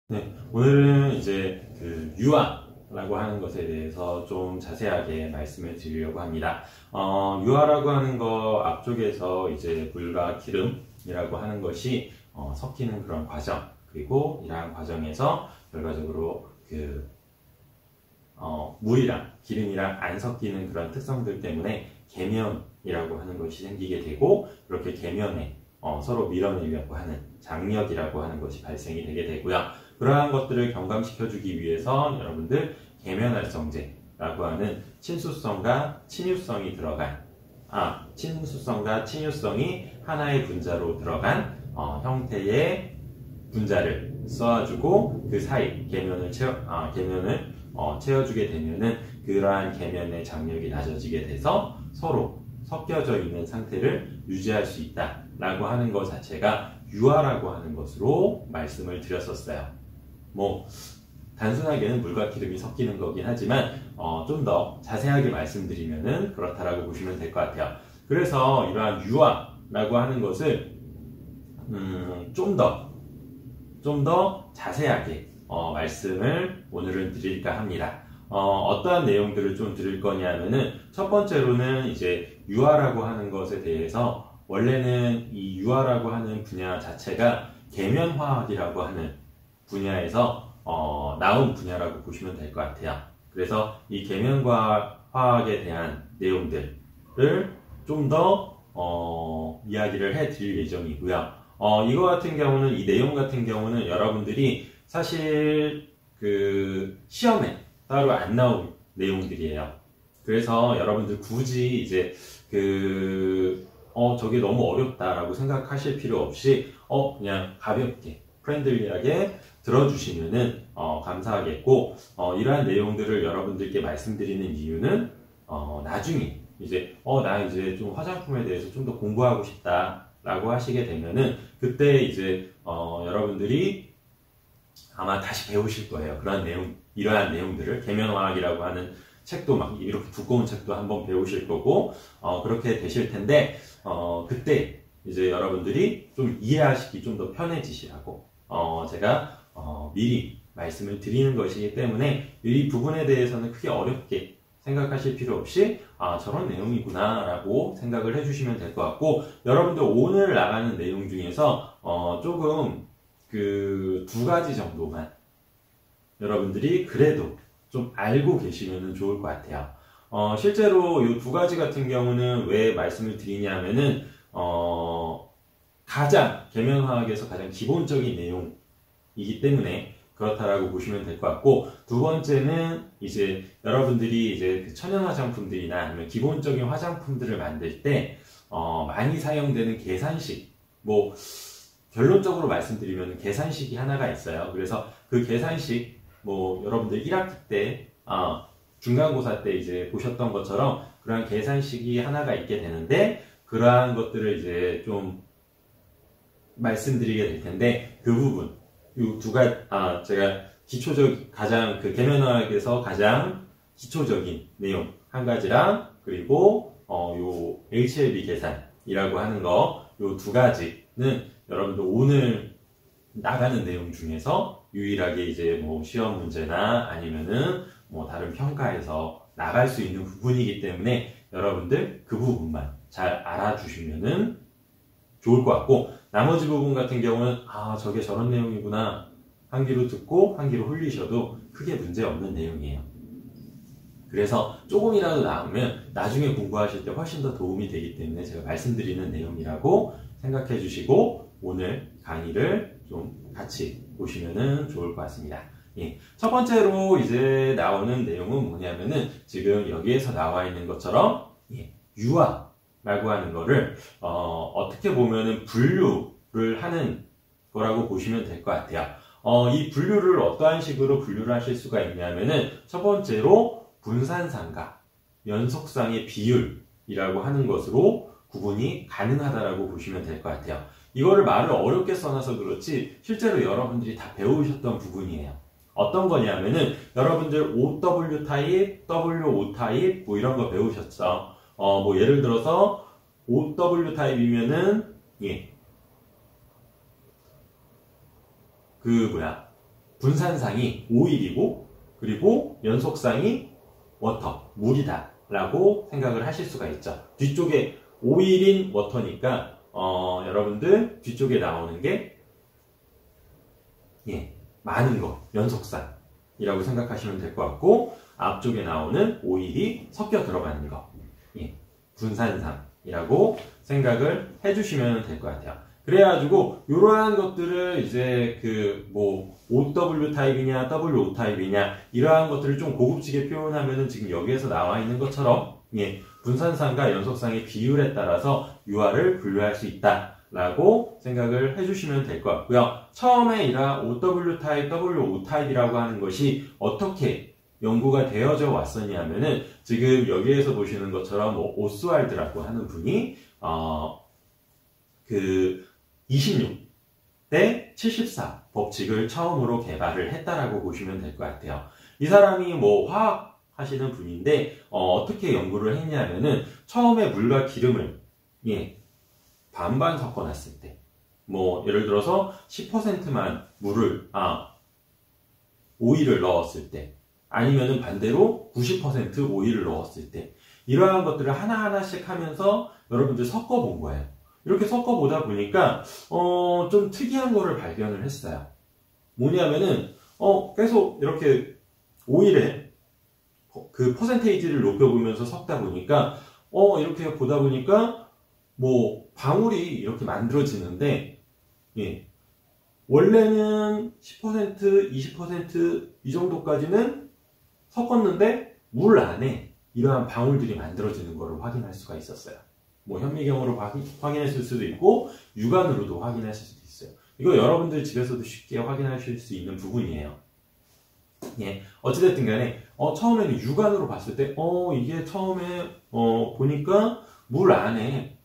네, 오늘은 이제 그 유화라고 하는 것에 대해서 좀 자세하게 말씀을 드리려고 합니다. 유화라고 하는 거 앞쪽에서 이제 물과 기름이라고 하는 것이 섞이는 그런 과정, 그리고 이러한 과정에서 결과적으로 물이랑 기름이랑 안 섞이는 그런 특성들 때문에 계면이라고 하는 것이 생기게 되고, 그렇게 계면에 서로 밀어내려고 하는 장력이라고 하는 것이 발생이 되게 되고요. 그러한 것들을 경감시켜주기 위해서 여러분들 계면활성제라고 하는 친수성과 친유성이 들어간 친수성과 친유성이 하나의 분자로 들어간 형태의 분자를 써주고, 그 사이 계면을 채워주게 되면은 그러한 계면의 장력이 낮아지게 돼서 서로 섞여져 있는 상태를 유지할 수 있다라고 하는 것 자체가 유화라고 하는 것으로 말씀을 드렸었어요. 단순하게는 물과 기름이 섞이는 거긴 하지만 좀 더 자세하게 말씀드리면은 그렇다라고 보시면 될 것 같아요. 그래서 이러한 유화라고 하는 것을 좀 더 자세하게 말씀을 오늘은 드릴까 합니다. 어떠한 내용들을 좀 드릴 거냐면은, 첫 번째로는 이제 유화라고 하는 것에 대해서, 원래는 이 유화라고 하는 분야 자체가 계면화학이라고 하는 분야에서 나온 분야라고 보시면 될 것 같아요. 그래서 이 계면화학에 대한 내용들을 좀 더 이야기를 해 드릴 예정이고요. 이거 같은 경우는, 이 내용 같은 경우는 여러분들이 사실 그 시험에 따로 안 나온 내용들이에요. 그래서 여러분들 굳이 이제 저게 너무 어렵다라고 생각하실 필요 없이 그냥 가볍게 프렌들리하게 들어주시면은 감사하겠고, 이러한 내용들을 여러분들께 말씀드리는 이유는 나중에 이제 나 이제 좀 화장품에 대해서 좀 더 공부하고 싶다 라고 하시게 되면은, 그때 이제 여러분들이 아마 다시 배우실 거예요. 이러한 내용들을, 계면화학이라고 하는 책도 막 이렇게 두꺼운 책도 한번 배우실 거고, 그렇게 되실 텐데, 그때 이제 여러분들이 좀 이해하시기 좀 더 편해지시라고 제가 미리 말씀을 드리는 것이기 때문에, 이 부분에 대해서는 크게 어렵게 생각하실 필요 없이 저런 내용이구나 라고 생각을 해주시면 될 것 같고, 여러분들 오늘 나가는 내용 중에서 조금 그 두 가지 정도만 여러분들이 그래도 좀 알고 계시면 좋을 것 같아요. 실제로 이 두 가지 같은 경우는 왜 말씀을 드리냐면은 가장 계면화학에서 가장 기본적인 내용이기 때문에 그렇다라고 보시면 될 것 같고, 두 번째는 이제 여러분들이 이제 그 천연 화장품들이나 아니면 기본적인 화장품들을 만들 때 많이 사용되는 계산식, 결론적으로 말씀드리면 계산식이 하나가 있어요. 그래서 그 계산식, 여러분들 1학기 때 중간고사 때 이제 보셨던 것처럼 그러한 계산식이 하나가 있게 되는데, 그러한 것들을 이제 좀 말씀드리게 될 텐데, 그 부분, 이 두 가지, 제가 가장 계면화학에서 가장 기초적인 내용 한 가지랑, 그리고 요 HLB 계산이라고 하는 거, 요 두 가지는 여러분들 오늘 나가는 내용 중에서 유일하게 이제 시험 문제나 아니면은 다른 평가에서 나갈 수 있는 부분이기 때문에, 여러분들 그 부분만 잘 알아주시면은 좋을 것 같고, 나머지 부분 같은 경우는 저게 저런 내용이구나 한 귀로 듣고 한 귀로 흘리셔도 크게 문제 없는 내용이에요. 그래서 조금이라도 나오면 나중에 공부하실 때 훨씬 더 도움이 되기 때문에 제가 말씀드리는 내용이라고 생각해 주시고, 오늘 강의를 좀 같이 보시면 좋을 것 같습니다. 첫 번째로 이제 나오는 내용은 뭐냐면은, 지금 여기에서 나와 있는 것처럼 유화라고 하는 거를 어떻게 보면은 분류를 하는 거라고 보시면 될 것 같아요. 이 분류를 어떠한 식으로 분류를 하실 수가 있냐면은, 첫 번째로 분산상과 연속상의 비율이라고 하는 것으로 구분이 가능하다라고 보시면 될 것 같아요. 이거를 말을 어렵게 써놔서 그렇지 실제로 여러분들이 다 배우셨던 부분이에요. 어떤 거냐면은, 여러분들 OW 타입, WO 타입 이런 거 배우셨죠. 예를 들어서 OW 타입이면은 분산상이 오일이고 그리고 연속상이 워터, 물이다 라고 생각을 하실 수가 있죠. 뒤쪽에 오일인 워터니까 여러분들 뒤쪽에 나오는 게 많은 거, 연속상이라고 생각하시면 될 것 같고 앞쪽에 나오는 오일이 섞여 들어가는 거, 분산상이라고 생각을 해주시면 될 것 같아요. 그래가지고 이러한 것들을 이제 OW 타입이냐 WO 타입이냐 이러한 것들을 좀 고급지게 표현하면은 지금 여기에서 나와 있는 것처럼 분산상과 연속상의 비율에 따라서 UR을 분류할 수 있다 라고 생각을 해주시면 될 것 같고요. 처음에 이러한 OW 타입, WO 타입이라고 하는 것이 어떻게 연구가 되어져 왔었냐면은 지금 여기에서 보시는 것처럼 오스왈드라고 하는 분이 26대 74 법칙을 처음으로 개발을 했다라고 보시면 될 것 같아요. 이 사람이 화학 하시는 분인데 어떻게 연구를 했냐면은 처음에 물과 기름을 반반 섞어놨을 때 예를 들어서 10%만 오일을 넣었을 때 아니면은 반대로 90% 오일을 넣었을 때 이러한 것들을 하나하나씩 하면서 여러분들 섞어본 거예요. 이렇게 섞어보다 보니까 좀 특이한 거를 발견을 했어요. 뭐냐면은 계속 이렇게 오일에 그 퍼센테이지를 높여보면서 섞다 보니까 이렇게 보다 보니까 방울이 이렇게 만들어지는데 원래는 10%, 20% 이 정도까지는 섞었는데 물 안에 이러한 방울들이 만들어지는 것을 확인할 수가 있었어요. 현미경으로 확인했을 수도 있고 육안으로도 확인했을 수도 있어요. 이거 여러분들 집에서도 쉽게 확인하실 수 있는 부분이에요. 어찌됐든 간에 처음에는 육안으로 봤을 때 이게 처음에 보니까 물 안에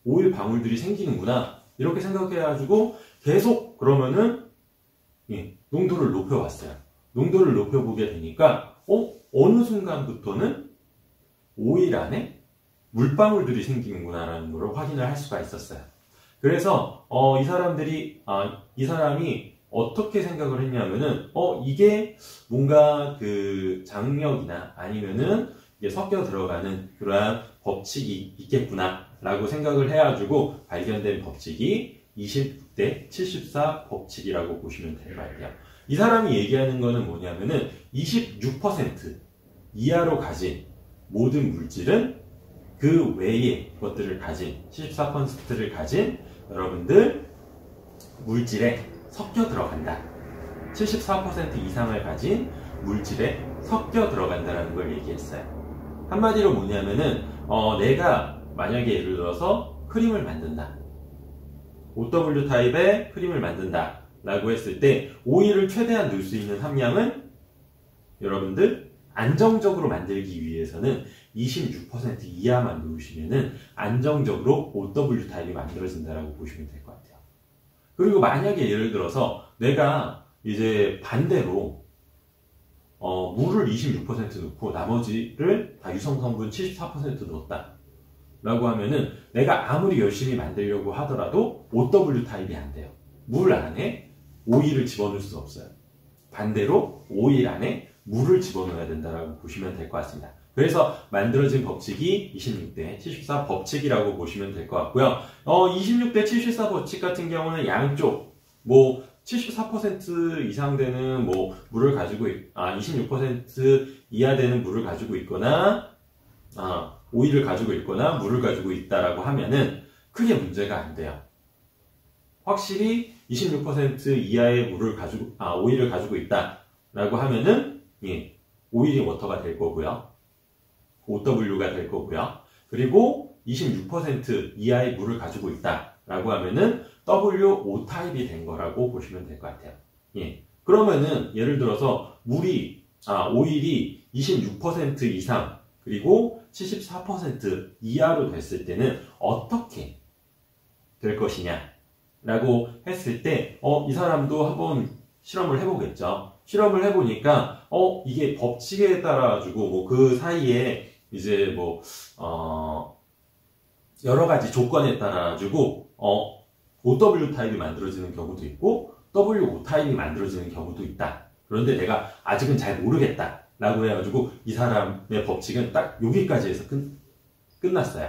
오일 방울들이 생기는구나 이렇게 생각해가지고 계속 그러면은 농도를 높여봤어요. 농도를 높여보게 되니까 어느 순간부터는 오일 안에 물방울들이 생기는구나라는 걸 확인을 할 수가 있었어요. 그래서 이 사람이 어떻게 생각을 했냐면은 이게 뭔가 그 장력이나 아니면은 이게 섞여 들어가는 그러한 법칙이 있겠구나 라고 생각을 해가지고 발견된 법칙이 26대 74 법칙이라고 보시면 될 것 같아요. 이 사람이 얘기하는 거는 뭐냐면은 26% 이하로 가진 모든 물질은 그 외의 것들을 가진 74%를 가진 여러분들 물질에 섞여 들어간다. 74% 이상을 가진 물질에 섞여 들어간다는 걸 얘기했어요. 한마디로 뭐냐면은 내가 만약에 예를 들어서 크림을 만든다. OW 타입의 크림을 만든다 라고 했을 때 오일을 최대한 넣을 수 있는 함량은 여러분들 안정적으로 만들기 위해서는 26% 이하만 넣으시면은 안정적으로 OW 타입이 만들어진다라고 보시면 될 것 같아요. 그리고 만약에 예를 들어서 내가 이제 반대로 물을 26% 넣고 나머지를 다 유성성분 74% 넣었다 라고 하면은 내가 아무리 열심히 만들려고 하더라도 OW 타입이 안 돼요. 물 안에 오일을 집어넣을 수 없어요. 반대로 오일 안에 물을 집어넣어야 된다라고 보시면 될 것 같습니다. 그래서 만들어진 법칙이 26대 74 법칙이라고 보시면 될 것 같고요. 26대 74 법칙 같은 경우는 양쪽 74% 이상 되는 물을 가지고 26% 이하 되는 물을 가지고 있거나 오일을 가지고 있거나 물을 가지고 있다라고 하면은 크게 문제가 안 돼요. 확실히 26% 이하의 오일을 가지고 있다라고 하면은 오일이 워터가 될 거고요. OW가 될 거고요. 그리고 26% 이하의 물을 가지고 있다라고 하면은 WO 타입이 된 거라고 보시면 될 것 같아요. 그러면은 예를 들어서 오일이 26% 이상 그리고 74% 이하로 됐을 때는 어떻게 될 것이냐 라고 했을 때 이 사람도 한번 실험을 해보겠죠. 실험을 해보니까 이게 법칙에 따라 가지고 그 사이에 이제 여러 가지 조건에 따라 가지고 OW 타입이 만들어지는 경우도 있고 WO 타입이 만들어지는 경우도 있다 그런데 내가 아직은 잘 모르겠다 라고 해가지고 이 사람의 법칙은 딱 여기까지 해서 끝났어요.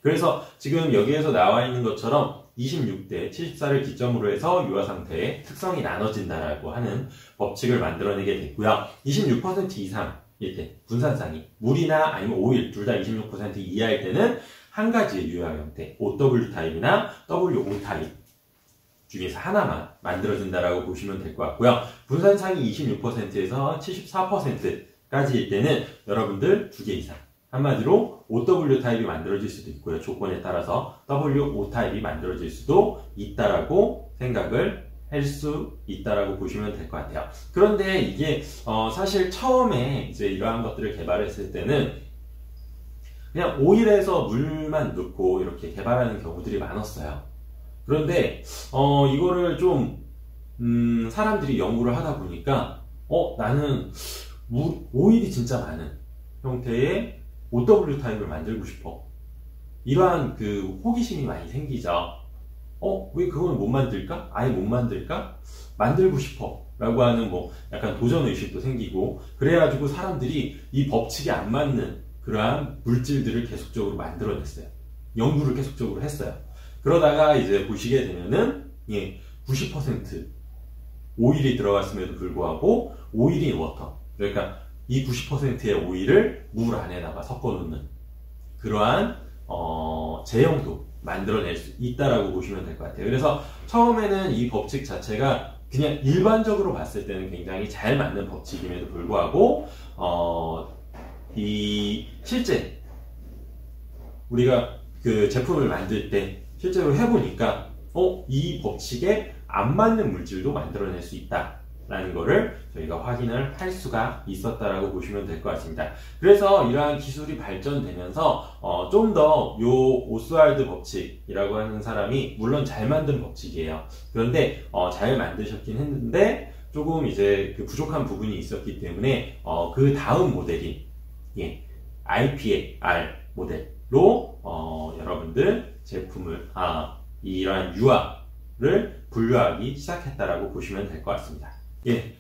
그래서 지금 여기에서 나와 있는 것처럼 26대 74를 기점으로 해서 유아 상태의 특성이 나눠진다라고 하는 법칙을 만들어내게 됐고요. 26% 이상일 때 분산상이 물이나 아니면 오일 둘 다 26% 이하일 때는 한 가지의 유아 형태 OW 타입이나 WO 타입 중에서 하나만 만들어진다라고 보시면 될 것 같고요. 분산상이 26%에서 74%까지일 때는 여러분들 2개 이상 한마디로 OW 타입이 만들어질 수도 있고요. 조건에 따라서 WO 타입이 만들어질 수도 있다라고 생각을 할 수 있다라고 보시면 될 것 같아요. 그런데 이게 사실 처음에 이제 이러한 것들을 개발했을 때는 그냥 오일에서 물만 넣고 이렇게 개발하는 경우들이 많았어요. 그런데 이거를 좀 사람들이 연구를 하다 보니까 나는 오일이 진짜 많은 형태의 OW 타입을 만들고 싶어. 이러한 그 호기심이 많이 생기죠. 왜 그걸 못 만들까? 아예 못 만들까? 만들고 싶어. 라고 하는 뭐 약간 도전의식도 생기고, 그래가지고 사람들이 이 법칙에 안 맞는 그러한 물질들을 계속적으로 만들어냈어요. 연구를 계속적으로 했어요. 그러다가 이제 보시게 되면은, 90% 오일이 들어갔음에도 불구하고, 오일인 워터. 그러니까 이 90%의 오일을 물 안에다가 섞어 놓는 그러한 제형도 만들어낼 수 있다라고 보시면 될 것 같아요. 그래서 처음에는 이 법칙 자체가 그냥 일반적으로 봤을 때는 굉장히 잘 맞는 법칙임에도 불구하고 이 실제 우리가 그 제품을 만들 때 실제로 해보니까 이 법칙에 안 맞는 물질도 만들어낼 수 있다라는 거를 저희가 확인을 할 수가 있었다라고 보시면 될 것 같습니다. 그래서 이러한 기술이 발전되면서 좀 더 요 오스왈드 법칙이라고 하는 사람이 물론 잘 만든 법칙이에요. 그런데 잘 만드셨긴 했는데 조금 이제 그 부족한 부분이 있었기 때문에 그 다음 모델인 IPAR 모델로 여러분들 제품을 이러한 유아를 분류하기 시작했다라고 보시면 될 것 같습니다.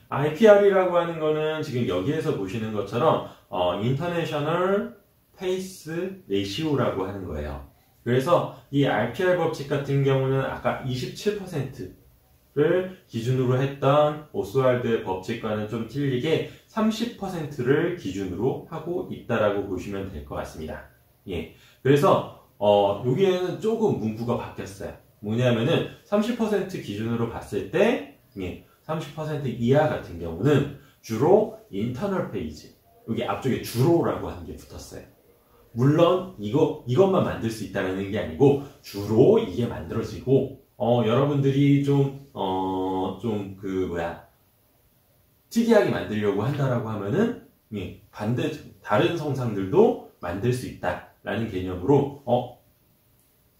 IPR이라고 하는 거는 지금 여기에서 보시는 것처럼 International Pace Ratio라고 하는 거예요. 그래서 이 RPR 법칙 같은 경우는 아까 27%를 기준으로 했던 오스왈드의 법칙과는 좀 틀리게 30%를 기준으로 하고 있다라고 보시면 될 것 같습니다. 그래서 여기에는 조금 문구가 바뀌었어요. 뭐냐면은 30% 기준으로 봤을 때 30% 이하 같은 경우는 주로 인터널 페이지, 여기 앞쪽에 주로라고 하는 게 붙었어요. 물론 이것만 만들 수 있다는 게 아니고 주로 이게 만들어지고 여러분들이 특이하게 만들려고 한다라고 하면은 다른 성상들도 만들 수 있다라는 개념으로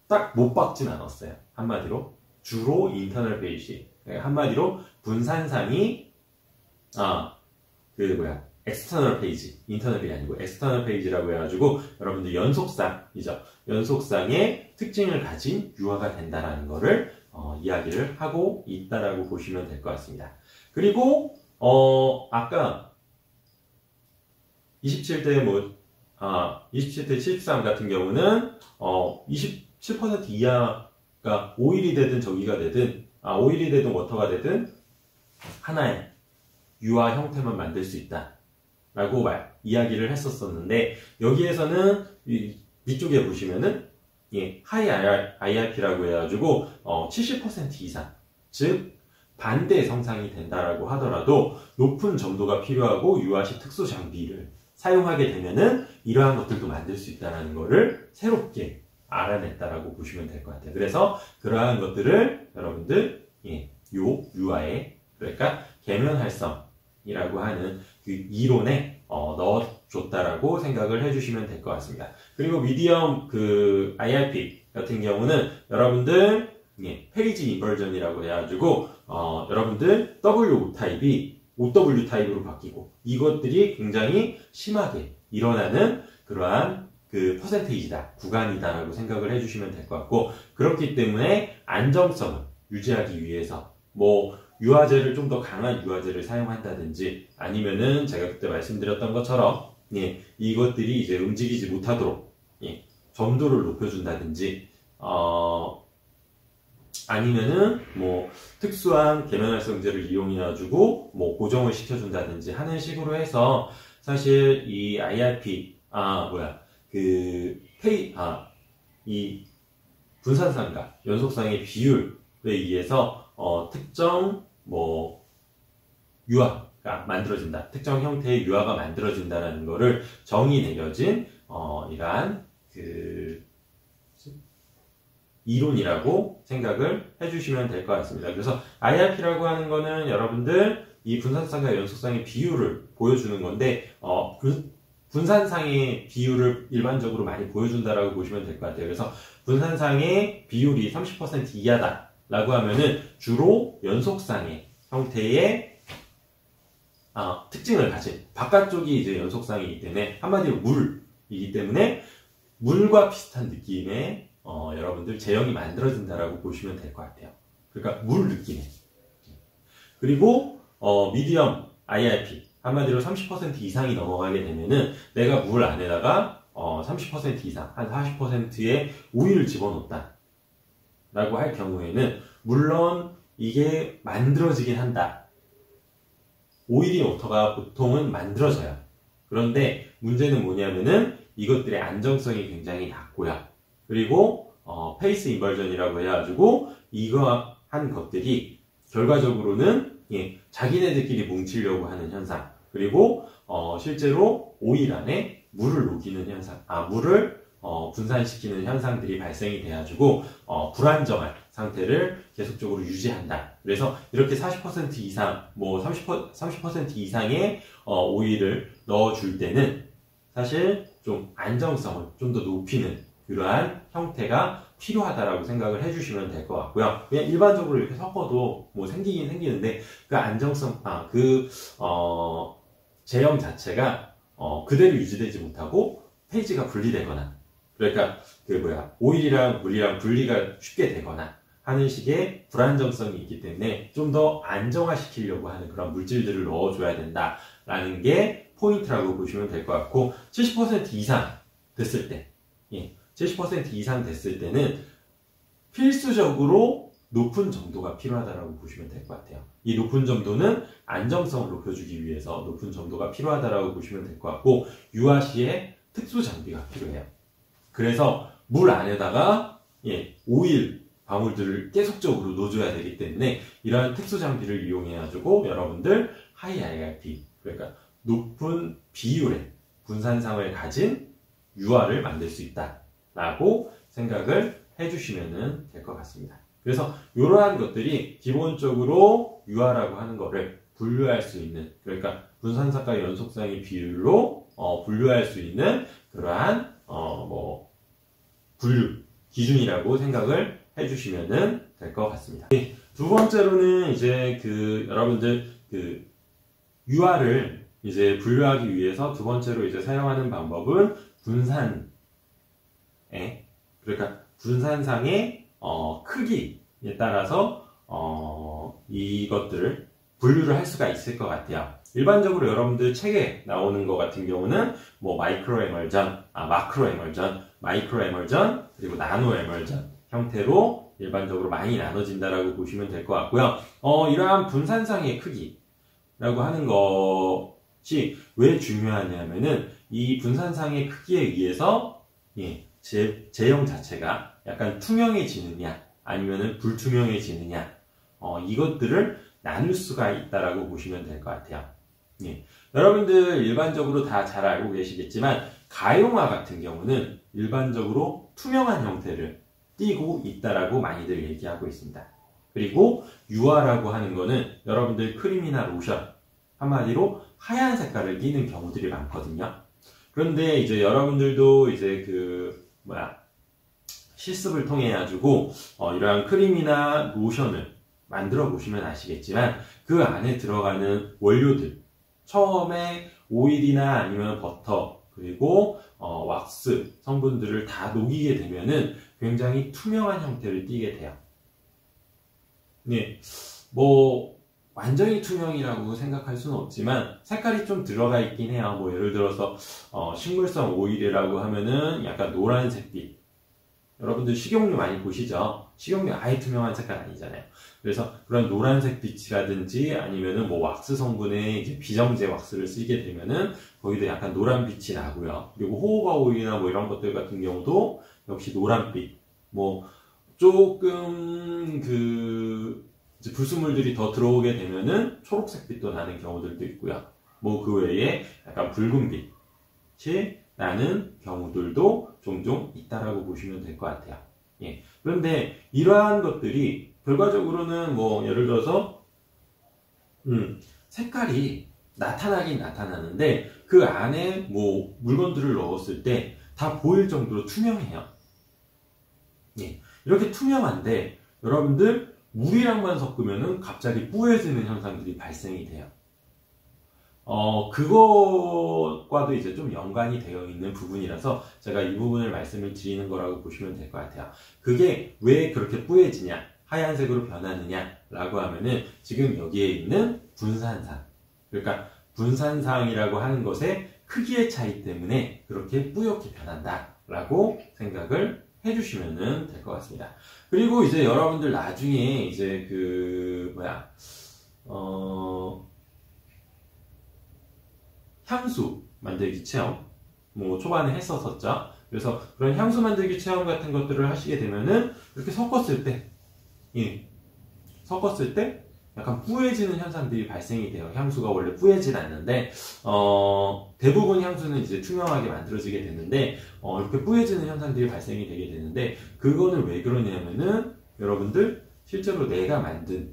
딱 못 박진 않았어요. 한마디로 주로 인터널 페이지, 한마디로 분산상이 엑스터널 페이지, 인터널이 아니고 엑스터널 페이지라고 해가지고 여러분들 연속상이죠. 연속상의 특징을 가진 유아가 된다라는 거를 이야기를 하고 있다라고 보시면 될 것 같습니다. 그리고 아까 27대 73 같은 경우는 27% 이하가 오일이 되든 저기가 되든 오일이 되든 워터가 되든 하나의 유아 형태만 만들 수 있다 라고 이야기를 했었었는데, 여기에서는 위쪽에 보시면은 하이 IRP라고 해가지고 70% 이상, 즉 반대 성상이 된다라고 하더라도 높은 점도가 필요하고 유아식 특수 장비를 사용하게 되면은 이러한 것들도 만들 수 있다는 거를 새롭게 알아냈다라고 보시면 될 것 같아요. 그래서 그러한 것들을 여러분들 요 유아의, 그러니까 계면활성이라고 하는 그 이론에 넣어줬다라고 생각을 해주시면 될 것 같습니다. 그리고 미디엄 IRP 같은 경우는 여러분들 페이지 인버전이라고 해가지고 여러분들 WO 타입이 OW 타입으로 바뀌고 이것들이 굉장히 심하게 일어나는 그러한 그 퍼센테이지다, 구간이다라고 생각을 해주시면 될 것 같고, 그렇기 때문에 안정성을 유지하기 위해서 유화제를 좀 더 강한 유화제를 사용한다든지 아니면은 제가 그때 말씀드렸던 것처럼 예, 이것들이 이제 움직이지 못하도록 예, 점도를 높여준다든지 아니면은 뭐 특수한 계면활성제를 이용해가지고 뭐 고정을 시켜준다든지 하는 식으로 해서 사실 이 IRP 이 분산상과 연속상의 비율에 의해서 특정 뭐 유화가 만들어진다, 특정 형태의 유화가 만들어진다라는 거를 정의 내려진 이러한 그 이론이라고 생각을 해주시면 될 것 같습니다. 그래서 IRP라고 하는 거는 여러분들 이 분산상과 연속상의 비율을 보여주는 건데 분산상의 비율을 일반적으로 많이 보여준다라고 보시면 될 것 같아요. 그래서 분산상의 비율이 30% 이하다라고 하면은 주로 연속상의 형태의 특징을 가진 바깥쪽이 이제 연속상이기 때문에 한마디로 물이기 때문에 물과 비슷한 느낌의 여러분들 제형이 만들어진다라고 보시면 될 것 같아요. 그러니까 물 느낌의. 그리고 미디엄 IRP 한마디로 30% 이상이 넘어가게 되면은 내가 물 안에다가 30% 이상 한 40%의 오일을 집어넣었다 라고 할 경우에는 물론 이게 만들어지긴 한다. 오일인 워터가 보통은 만들어져요. 그런데 문제는 뭐냐면은 이것들의 안정성이 굉장히 낮고요. 그리고 페이스 인버전이라고 해가지고 이거 한 것들이 결과적으로는 자기네들끼리 뭉치려고 하는 현상, 그리고 실제로 오일 안에 물을 녹이는 현상, 물을 분산시키는 현상들이 발생이 돼가지고 불안정한 상태를 계속적으로 유지한다. 그래서 이렇게 40% 이상, 뭐 30% 이상의 오일을 넣어줄 때는 사실 좀 안정성을 좀 더 높이는 그러한 형태가 필요하다라고 생각을 해주시면 될 것 같고요. 그냥 일반적으로 이렇게 섞어도 뭐 생기긴 생기는데 그 안정성, 제형 자체가 그대로 유지되지 못하고 페이지가 분리되거나, 그러니까 오일이랑 물이랑 분리가 쉽게 되거나 하는 식의 불안정성이 있기 때문에 좀 더 안정화시키려고 하는 그런 물질들을 넣어줘야 된다라는 게 포인트라고 보시면 될 것 같고, 70% 이상 됐을 때, 70% 이상 됐을 때는 필수적으로 높은 점도가 필요하다라고 보시면 될 것 같아요. 이 높은 점도는 안정성을 높여주기 위해서 높은 점도가 필요하다라고 보시면 될 것 같고, 유화 시에 특수 장비가 필요해요. 그래서 물 안에다가 오일 방울들을 계속적으로 넣어줘야 되기 때문에 이러한 특수 장비를 이용해가지고 여러분들 하이 IRP, 그러니까 높은 비율의 분산상을 가진 유화를 만들 수 있다라고 생각을 해주시면 될 것 같습니다. 그래서 이러한 것들이 기본적으로 유화라고 하는 거를 분류할 수 있는, 그러니까 분산상과 연속상의 비율로 분류할 수 있는 그러한 분류 기준이라고 생각을 해주시면 될 것 같습니다. 두 번째로는 이제 여러분들 유화를 이제 분류하기 위해서 두 번째로 이제 사용하는 방법은 그러니까 분산상의 크기에 따라서 이것들을 분류를 할 수가 있을 것 같아요. 일반적으로 여러분들 책에 나오는 것 같은 경우는 뭐 마이크로 에멀전, 마크로 에멀전, 마이크로 에멀전, 그리고 나노 에멀전 형태로 일반적으로 많이 나눠진다라고 보시면 될 것 같고요. 이러한 분산상의 크기라고 하는 것이 왜 중요하냐면은 이 분산상의 크기에 의해서 제형 자체가 약간 투명해지느냐 아니면은 불투명해지느냐 이것들을 나눌 수가 있다라고 보시면 될 것 같아요. 여러분들 일반적으로 다 잘 알고 계시겠지만 가용화 같은 경우는 일반적으로 투명한 형태를 띠고 있다라고 많이들 얘기하고 있습니다. 그리고 유화라고 하는 거는 여러분들 크림이나 로션 한마디로 하얀 색깔을 띠는 경우들이 많거든요. 그런데 이제 여러분들도 이제 실습을 통해 가지고 이러한 크림이나 로션을 만들어 보시면 아시겠지만 그 안에 들어가는 원료들, 처음에 오일이나 아니면 버터 그리고 왁스 성분들을 다 녹이게 되면은 굉장히 투명한 형태를 띠게 돼요. 완전히 투명이라고 생각할 수는 없지만 색깔이 좀 들어가 있긴 해요. 뭐 예를 들어서 식물성 오일이라고 하면은 약간 노란색빛. 여러분들 식용유 많이 보시죠? 식용유 아예 투명한 색깔 아니잖아요. 그래서 그런 노란색 빛이라든지 아니면은 뭐 왁스 성분의 이제 비정제 왁스를 쓰게 되면은 거기도 약간 노란 빛이 나고요. 그리고 호호바 오일이나 뭐 이런 것들 같은 경우도 역시 노란빛. 뭐 조금 이제 불순물들이 더 들어오게 되면은 초록색 빛도 나는 경우들도 있고요. 뭐 그 외에 약간 붉은 빛이 나는 경우들도 종종 있다라고 보시면 될 것 같아요. 예. 그런데 이러한 것들이 결과적으로는 뭐 예를 들어서 색깔이 나타나긴 나타나는데 그 안에 뭐 물건들을 넣었을 때 다 보일 정도로 투명해요. 예. 이렇게 투명한데 여러분들 물이랑만 섞으면은 갑자기 뿌얘지는 현상들이 발생이 돼요. 그것과도 이제 좀 연관이 되어 있는 부분이라서 제가 이 부분을 말씀을 드리는 거라고 보시면 될 것 같아요. 그게 왜 그렇게 뿌얘지냐, 하얀색으로 변하느냐 라고 하면은 지금 여기에 있는 분산상, 그러니까 분산상이라고 하는 것의 크기의 차이 때문에 그렇게 뿌옇게 변한다 라고 생각을 해주시면 될 것 같습니다. 그리고 이제 여러분들 나중에 이제 향수 만들기 체험 뭐 초반에 했었었죠. 그래서 그런 향수 만들기 체험 같은 것들을 하시게 되면은 이렇게 섞었을 때 약간 뿌얘지는 현상들이 발생이 돼요. 향수가 원래 뿌얘진 않는데 대부분 향수는 이제 투명하게 만들어지게 되는데 이렇게 뿌얘지는 현상들이 발생이 되게 되는데 그거는 왜 그러냐면은 여러분들 실제로 내가 만든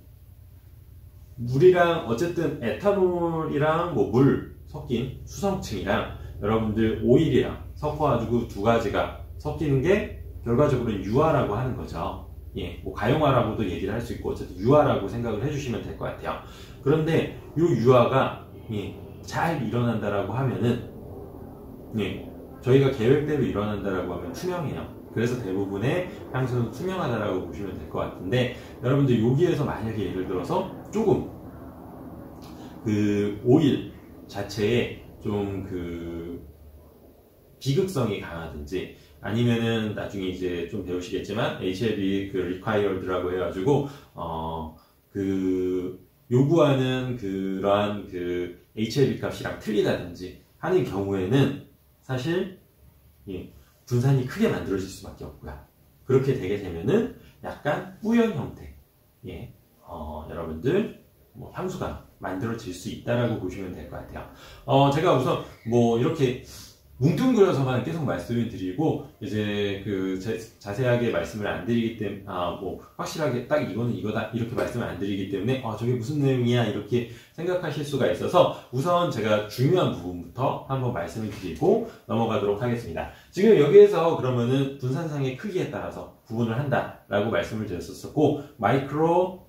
물이랑 어쨌든 에탄올이랑 뭐 물 섞인 수성층이랑 여러분들 오일이랑 섞어가지고 두 가지가 섞이는 게 결과적으로 유화라고 하는 거죠. 예, 뭐 가용화라고도 얘기를 할 수 있고 어쨌든 유화라고 생각을 해주시면 될 것 같아요. 그런데 이 유화가 잘 일어난다라고 하면은 저희가 계획대로 일어난다라고 하면 투명해요. 그래서 대부분의 향수는 투명하다라고 보시면 될 것 같은데 여러분들 여기에서 만약에 예를 들어서 조금 그 오일 자체에 좀 비극성이 강하든지 아니면은 나중에 이제 좀 배우시겠지만 HLB required라고 해가지고 요구하는 그러한 HLB 값이랑 틀리다든지 하는 경우에는 사실 분산이 크게 만들어질 수밖에 없고요. 그렇게 되게 되면은 약간 뿌연 형태 여러분들 뭐 향수가 만들어질 수 있다라고 보시면 될 것 같아요. 제가 우선 뭐 이렇게 뭉뚱그려서만 계속 말씀을 드리고 이제 자세하게 말씀을 안 드리기 때문에 뭐 확실하게 딱 이거는 이거다 이렇게 말씀을 안 드리기 때문에 저게 무슨 내용이야 이렇게 생각하실 수가 있어서 우선 제가 중요한 부분부터 한번 말씀을 드리고 넘어가도록 하겠습니다. 지금 여기에서 그러면은 분산상의 크기에 따라서 구분을 한다라고 말씀을 드렸었고 마크로,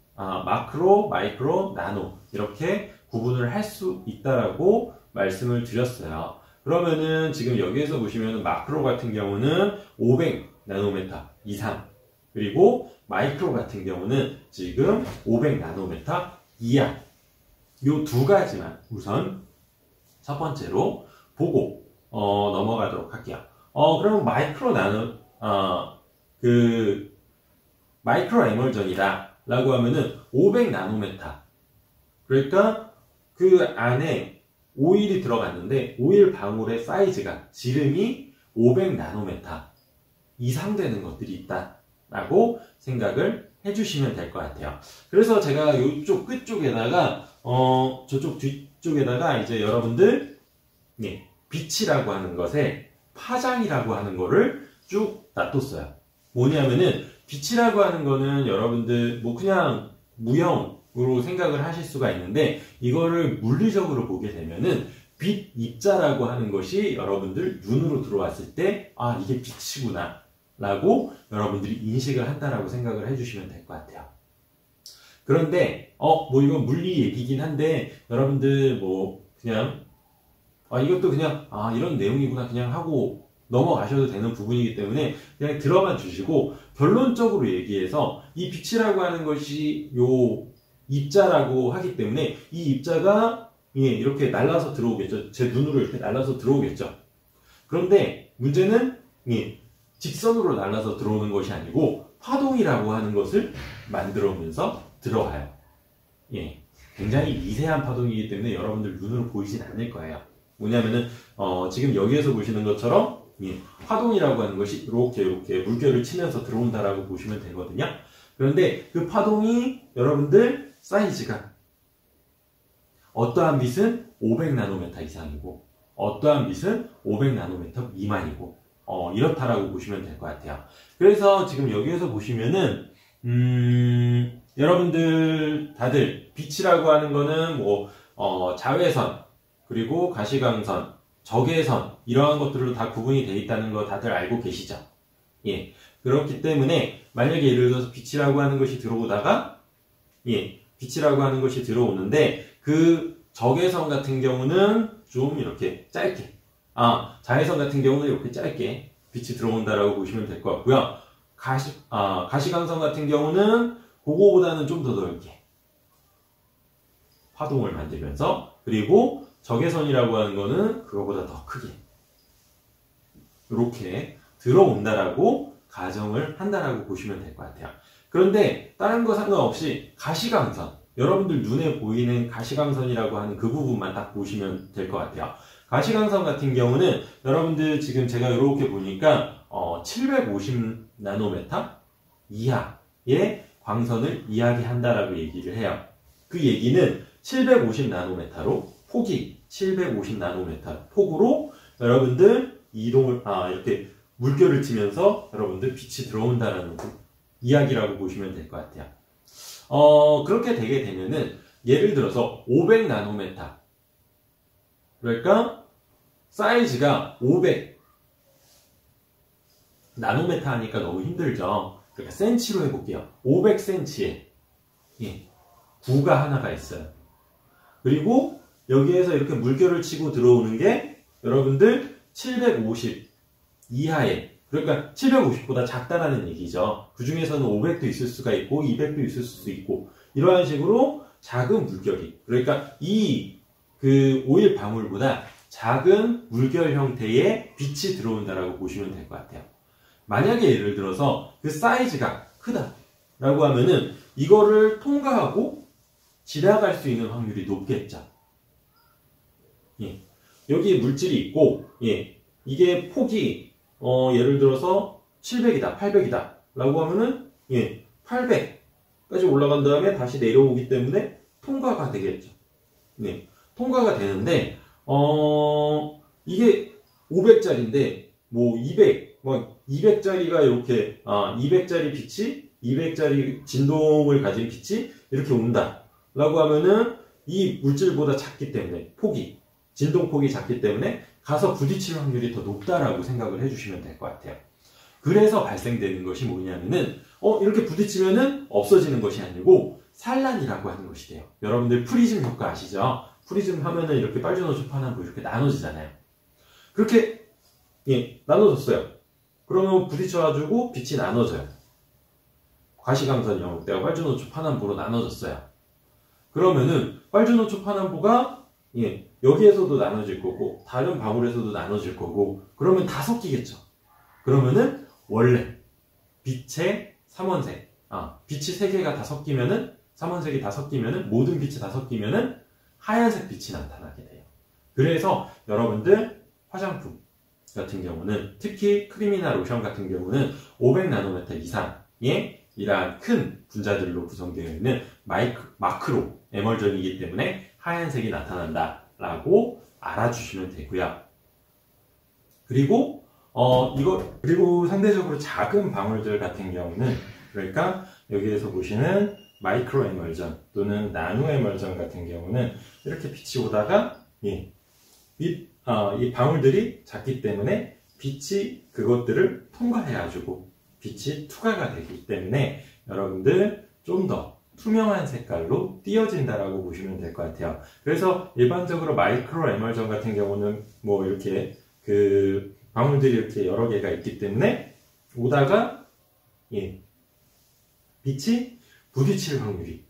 마이크로, 나노 이렇게 구분을 할 수 있다라고 말씀을 드렸어요. 그러면은 지금 여기에서 보시면 마크로 같은 경우는 500 나노메타 이상 그리고 마이크로 같은 경우는 지금 500 나노메타 이하 요 두 가지만 우선 첫 번째로 보고 넘어가도록 할게요. 그럼 마이크로 에멀전이다 라고 하면은 500 나노메타 그러니까 그 안에 오일이 들어갔는데 오일 방울의 사이즈가 지름이 500 나노메타 이상 되는 것들이 있다라고 생각을 해주시면 될 것 같아요. 그래서 제가 이쪽 끝쪽에다가 저쪽 뒤쪽에다가 이제 여러분들 빛이라고 하는 것에 파장이라고 하는 거를 쭉 놔뒀어요. 뭐냐면은 빛이라고 하는 거는 여러분들 뭐 그냥 무형으로 생각을 하실 수가 있는데 이거를 물리적으로 보게 되면은 빛 입자라고 하는 것이 여러분들 눈으로 들어왔을 때 이게 빛이구나 라고 여러분들이 인식을 한다라고 생각을 해주시면 될 것 같아요. 그런데 뭐 이건 물리 얘기긴 한데 여러분들 뭐 그냥 이것도 그냥 이런 내용이구나 그냥 하고 넘어가셔도 되는 부분이기 때문에 그냥 들어만 주시고 결론적으로 얘기해서 이 빛이라고 하는 것이 요 입자라고 하기 때문에 이 입자가 이렇게 날아서 들어오겠죠. 제 눈으로 이렇게 날아서 들어오겠죠. 그런데 문제는 직선으로 날아서 들어오는 것이 아니고 파동이라고 하는 것을 만들어오면서 들어와요. 굉장히 미세한 파동이기 때문에 여러분들 눈으로 보이진 않을 거예요. 뭐냐면은 지금 여기에서 보시는 것처럼 파동이라고 하는 것이 이렇게 물결을 치면서 들어온다라고 보시면 되거든요. 그런데 그 파동이 여러분들 사이즈가 어떠한 빛은 500나노메타 이상이고 어떠한 빛은 500나노메타 미만이고 이렇다라고 보시면 될 것 같아요. 그래서 지금 여기에서 보시면은 여러분들 다들 빛이라고 하는 거는 뭐 자외선 그리고 가시광선, 적외선 이러한 것들로 다 구분이 되어 있다는 거 다들 알고 계시죠? 그렇기 때문에 만약에 예를 들어서 빛이라고 하는 것이 들어오다가 빛이라고 하는 것이 들어오는데 그 적외선 같은 경우는 좀 이렇게 짧게 자외선 같은 경우는 이렇게 짧게 빛이 들어온다라고 보시면 될 것 같고요. 가시광선 같은 경우는 그거보다는 좀 더 넓게 파동을 만들면서 그리고 적외선이라고 하는 거는 그거보다 더 크게 이렇게 들어온다라고 가정을 한다라고 보시면 될 것 같아요. 그런데 다른 거 상관없이 가시광선 여러분들 눈에 보이는 가시광선이라고 하는 그 부분만 딱 보시면 될 것 같아요. 가시광선 같은 경우는 여러분들 지금 제가 이렇게 보니까 750나노메타 이하의 광선을 이야기한다라고 얘기를 해요. 그 얘기는 750나노메타로 폭이 750나노메타 폭으로 여러분들 이동을 이렇게 물결을 치면서 여러분들 빛이 들어온다라는 이야기라고 보시면 될 것 같아요. 그렇게 되게 되면은 예를 들어서 500나노메타 그러니까 사이즈가 500 나노메타 하니까 너무 힘들죠. 그러니까 센치로 해볼게요. 500cm에 9가 하나가 있어요. 그리고 여기에서 이렇게 물결을 치고 들어오는 게 여러분들 750 이하에 그러니까 750보다 작다라는 얘기죠. 그 중에서는 500도 있을 수가 있고 200도 있을 수도 있고 이러한 식으로 작은 물결이 그러니까 그 오일 방울보다 작은 물결 형태의 빛이 들어온다라고 보시면 될 것 같아요. 만약에 예를 들어서 그 사이즈가 크다라고 하면은 이거를 통과하고 지나갈 수 있는 확률이 높겠죠. 여기 물질이 있고 이게 폭이 예를 들어서 700이다, 800이다 라고 하면은 800까지 올라간 다음에 다시 내려오기 때문에 통과가 되겠죠. 통과가 되는데 이게 500짜리인데 뭐 200짜리가 이렇게 200짜리 빛이 200짜리 진동을 가진 빛이 이렇게 온다 라고 하면은 이 물질보다 작기 때문에 진동폭이 작기 때문에 가서 부딪힐 확률이 더 높다라고 생각을 해주시면 될 것 같아요. 그래서 발생되는 것이 뭐냐면은 이렇게 부딪히면은 없어지는 것이 아니고 산란이라고 하는 것이 돼요. 여러분들 프리즘 효과 아시죠? 프리즘 하면은 이렇게 빨주노초 파남보 이렇게 나눠지잖아요. 그렇게 나눠졌어요. 그러면 부딪혀가지고 빛이 나눠져요. 가시광선 영역대가 빨주노초 파남보로 나눠졌어요. 그러면은 빨주노초 파남보가 여기에서도 나눠질 거고 다른 방울에서도 나눠질 거고 그러면 다 섞이겠죠. 그러면은 원래 빛의 삼원색 빛이 3개가 다 섞이면은 삼원색이 다 섞이면은 모든 빛이 다 섞이면은 하얀색 빛이 나타나게 돼요. 그래서 여러분들 화장품 같은 경우는 특히 크림이나 로션 같은 경우는 500나노메타 이상의 이러한 큰 분자들로 구성되어 있는 마크로 에멀전이기 때문에 하얀색이 나타난다 라고 알아주시면 되고요. 그리고 그리고 상대적으로 작은 방울들 같은 경우는 그러니까 여기에서 보시는 마이크로 에멀전 또는 나노 에멀전 같은 경우는 이렇게 빛이 오다가 이 방울들이 작기 때문에 빛이 그것들을 통과해가지고 빛이 투과가 되기 때문에 여러분들 좀 더 투명한 색깔로 띄어진다라고 보시면 될 것 같아요. 그래서 일반적으로 마이크로 에멀전 같은 경우는 뭐 이렇게 그 방울들이 이렇게 여러 개가 있기 때문에 오다가 빛이 부딪힐 확률이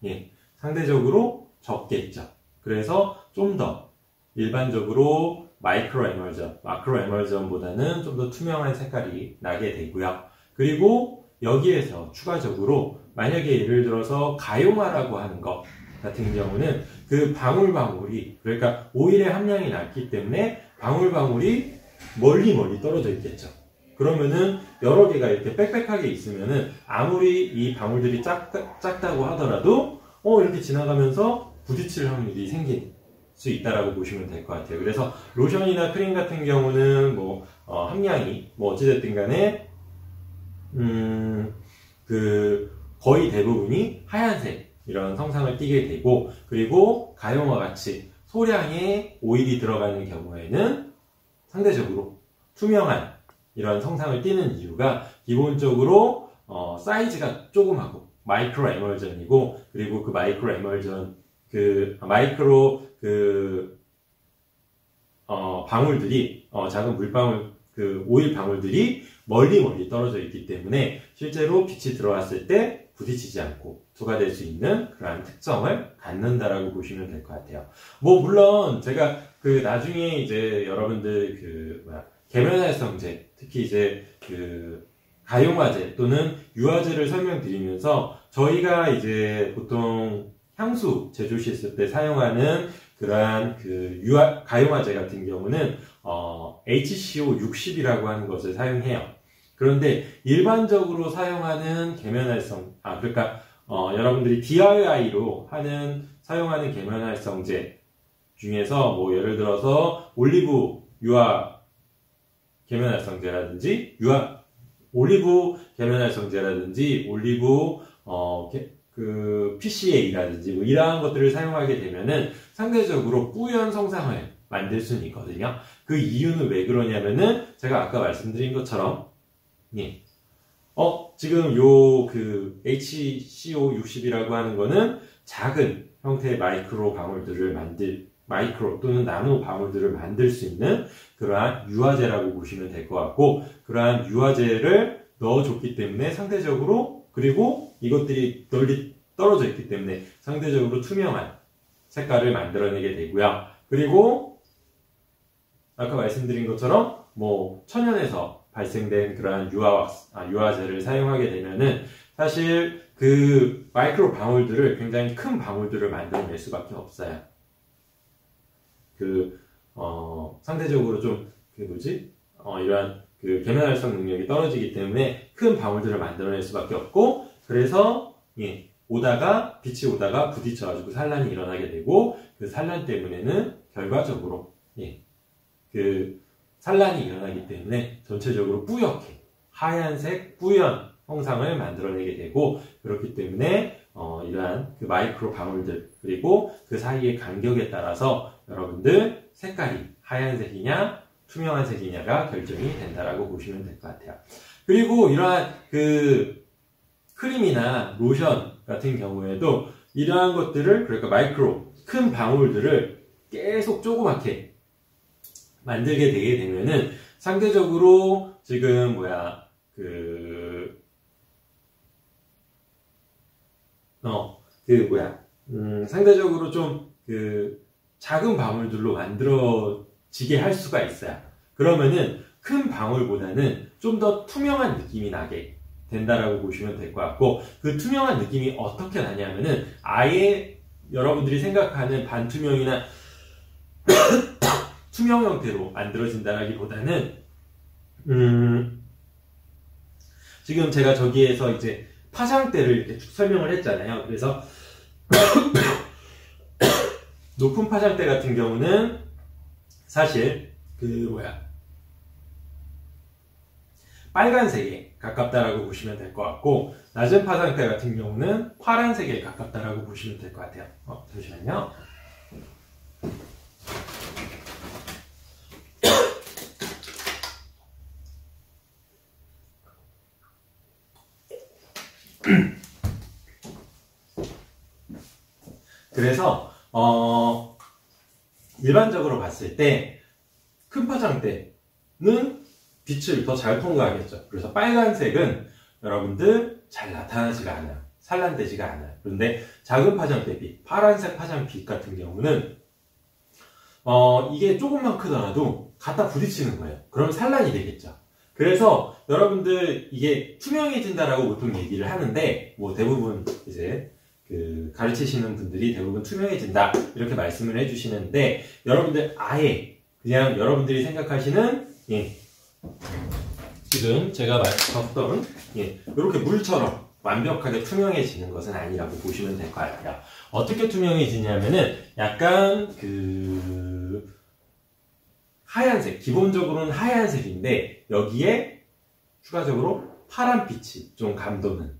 예, 상대적으로 적겠죠. 그래서 좀 더 일반적으로 마이크로 에멀전, 마크로 에멀전보다는 좀 더 투명한 색깔이 나게 되고요. 그리고 여기에서 추가적으로 만약에 예를 들어서 가용화라고 하는 것 같은 경우는 그 방울방울이, 그러니까 오일의 함량이 낮기 때문에 방울방울이 멀리 떨어져 있겠죠. 그러면은 여러 개가 이렇게 빽빽하게 있으면은 아무리 이 방울들이 작다고 하더라도 이렇게 지나가면서 부딪힐 확률이 생길 수 있다라고 보시면 될 것 같아요. 그래서 로션이나 크림 같은 경우는 함량이 어찌됐든 간에 거의 대부분이 하얀색 이런 성상을 띠게 되고, 그리고 가용화 같이 소량의 오일이 들어가는 경우에는 상대적으로 투명한 이런 성상을 띠는 이유가 기본적으로 사이즈가 조그마고 마이크로 에멀전이고, 그리고 그 마이크로 에멀전 방울들이 작은 물방울 오일 방울들이 멀리 떨어져 있기 때문에 실제로 빛이 들어왔을 때 부딪히지 않고 투과될 수 있는 그러한 특성을 갖는다라고 보시면 될 것 같아요. 물론 제가 나중에 이제 여러분들 계면활성제, 특히 이제 가용화제 또는 유화제를 설명드리면서 저희가 이제 보통 향수 제조 시했을 때 사용하는 그러한 가용화제 같은 경우는 HCO 60이라고 하는 것을 사용해요. 그런데 일반적으로 사용하는 그러니까 여러분들이 DIY로 사용하는 계면활성제 중에서 예를 들어서 올리브 유화 계면활성제라든지 올리브 계면활성제라든지 올리브 PCA라든지 이러한 것들을 사용하게 되면은 상대적으로 뿌연 성상을 만들 수는 있거든요. 그 이유는 왜 그러냐면은 제가 아까 말씀드린 것처럼 지금 HCO 60이라고 하는 거는 작은 형태의 마이크로 또는 나노 방울들을 만들 수 있는 그러한 유화제라고 보시면 될 것 같고, 그러한 유화제를 넣어줬기 때문에 상대적으로, 그리고 이것들이 널리 떨어져 있기 때문에 상대적으로 투명한 색깔을 만들어내게 되고요. 그리고 아까 말씀드린 것처럼 천연에서 발생된 그러한 유화제를 사용하게 되면은 사실 마이크로 방울들을, 굉장히 큰 방울들을 만들어낼 수밖에 없어요. 상대적으로 좀 이러한 계면활성 능력이 떨어지기 때문에 큰 방울들을 만들어낼 수밖에 없고, 그래서 빛이 오다가 부딪혀가지고 산란이 일어나게 되고, 그 산란 때문에는 결과적으로 산란이 일어나기 때문에 전체적으로 뿌옇게 하얀색 뿌연 형상을 만들어내게 되고, 그렇기 때문에 이러한 마이크로 방울들, 그리고 그 사이의 간격에 따라서 여러분들 색깔이 하얀색이냐 투명한 색이냐가 결정이 된다라고 보시면 될 것 같아요. 그리고 이러한 크림이나 로션 같은 경우에도 이러한 것들을, 그러니까 큰 방울들을 계속 조그맣게 만들게 되게 되면은 상대적으로 지금 상대적으로 좀 작은 방울들로 만들어지게 할 수가 있어요. 그러면은 큰 방울보다는 좀 더 투명한 느낌이 나게 된다라고 보시면 될 것 같고, 그 투명한 느낌이 어떻게 나냐면은 아예 여러분들이 생각하는 반투명이나 투명 형태로 만들어진다라기보다는 지금 제가 저기에서 이제 파장대를 이렇게 쭉 설명을 했잖아요. 그래서 높은 파장대 같은 경우는 사실 빨간색에 가깝다라고 보시면 될 것 같고, 낮은 파장대 같은 경우는 파란색에 가깝다라고 보시면 될 것 같아요. 잠시만요. 그래서 일반적으로 봤을 때 큰 파장대는 빛을 더 잘 통과하겠죠. 그래서 빨간색은 여러분들 잘 나타나지가 않아요. 산란되지가 않아요. 그런데 작은 파장 대비 파란색 파장 빛 같은 경우는 이게 조금만 크더라도 갖다 부딪히는 거예요. 그럼 산란이 되겠죠. 그래서 여러분들 이게 투명해진다라고 보통 얘기를 하는데 뭐 대부분 이제 그 가르치시는 분들이 대부분 투명해진다 이렇게 말씀을 해주시는데 여러분들 아예 그냥 여러분들이 생각하시는 지금 제가 봤던 이렇게 물처럼 완벽하게 투명해지는 것은 아니라고 보시면 될 것 같아요. 어떻게 투명해지냐면은 약간 그 하얀색, 기본적으로는 하얀색인데 여기에 추가적으로 파란빛이 좀 감도는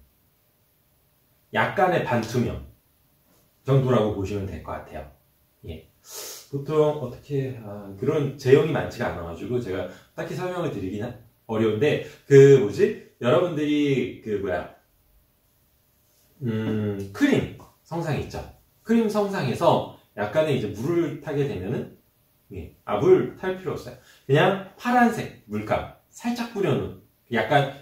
약간의 반투명 정도라고 보시면 될 것 같아요. 예. 보통 어떻게 그런 제형이 많지가 않아가지고 제가 딱히 설명을 드리기는 어려운데 여러분들이 크림 성상 있죠. 크림 성상에서 약간의 이제 물을 타게 되면은 물 탈 필요 없어요. 그냥 파란색 물감 살짝 뿌려놓은 약간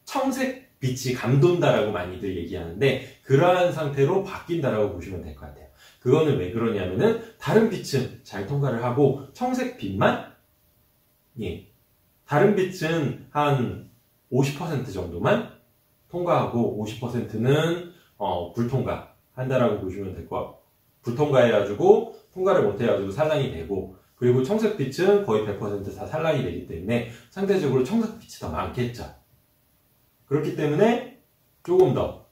청색 빛이 감돈다라고 많이들 얘기하는데 그러한 상태로 바뀐다라고 보시면 될 것 같아요. 그거는 왜 그러냐면은 다른 빛은 잘 통과를 하고 청색 빛만 다른 빛은 한 50% 정도만 통과하고 50%는 불통과 한다라고 보시면 될 것 같고 불통과해가지고 통과를 못해가지고 산란이 되고 그리고 청색빛은 거의 100% 다 산란이 되기 때문에 상대적으로 청색빛이 더 많겠죠. 그렇기 때문에 조금 더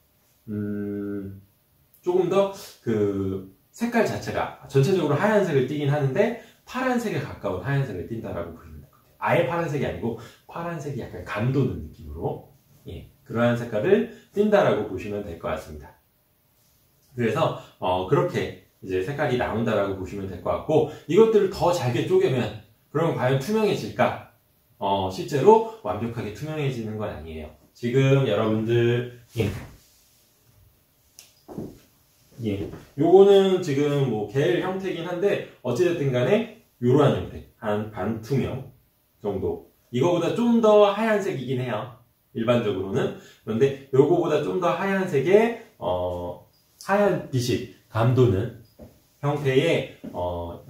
그 색깔 자체가 전체적으로 하얀색을 띠긴 하는데 파란색에 가까운 하얀색을 띈다라고 보시면 될 것 같아요. 아예 파란색이 아니고 파란색이 약간 감도는 느낌으로 그러한 색깔을 띈다라고 보시면 될 것 같습니다. 그래서 그렇게 이제 색깔이 나온다라고 보시면 될 것 같고 이것들을 더 잘게 쪼개면 그러면 과연 투명해질까? 실제로 완벽하게 투명해지는 건 아니에요. 지금 여러분들 요거는 지금 뭐 겔 형태긴 한데 어찌됐든 간에 요러한 형태 한 반투명 정도 이거보다 좀 더 하얀색이긴 해요. 일반적으로는. 그런데 요거보다 좀 더 하얀색의 하얀 빛이 감도는 형태의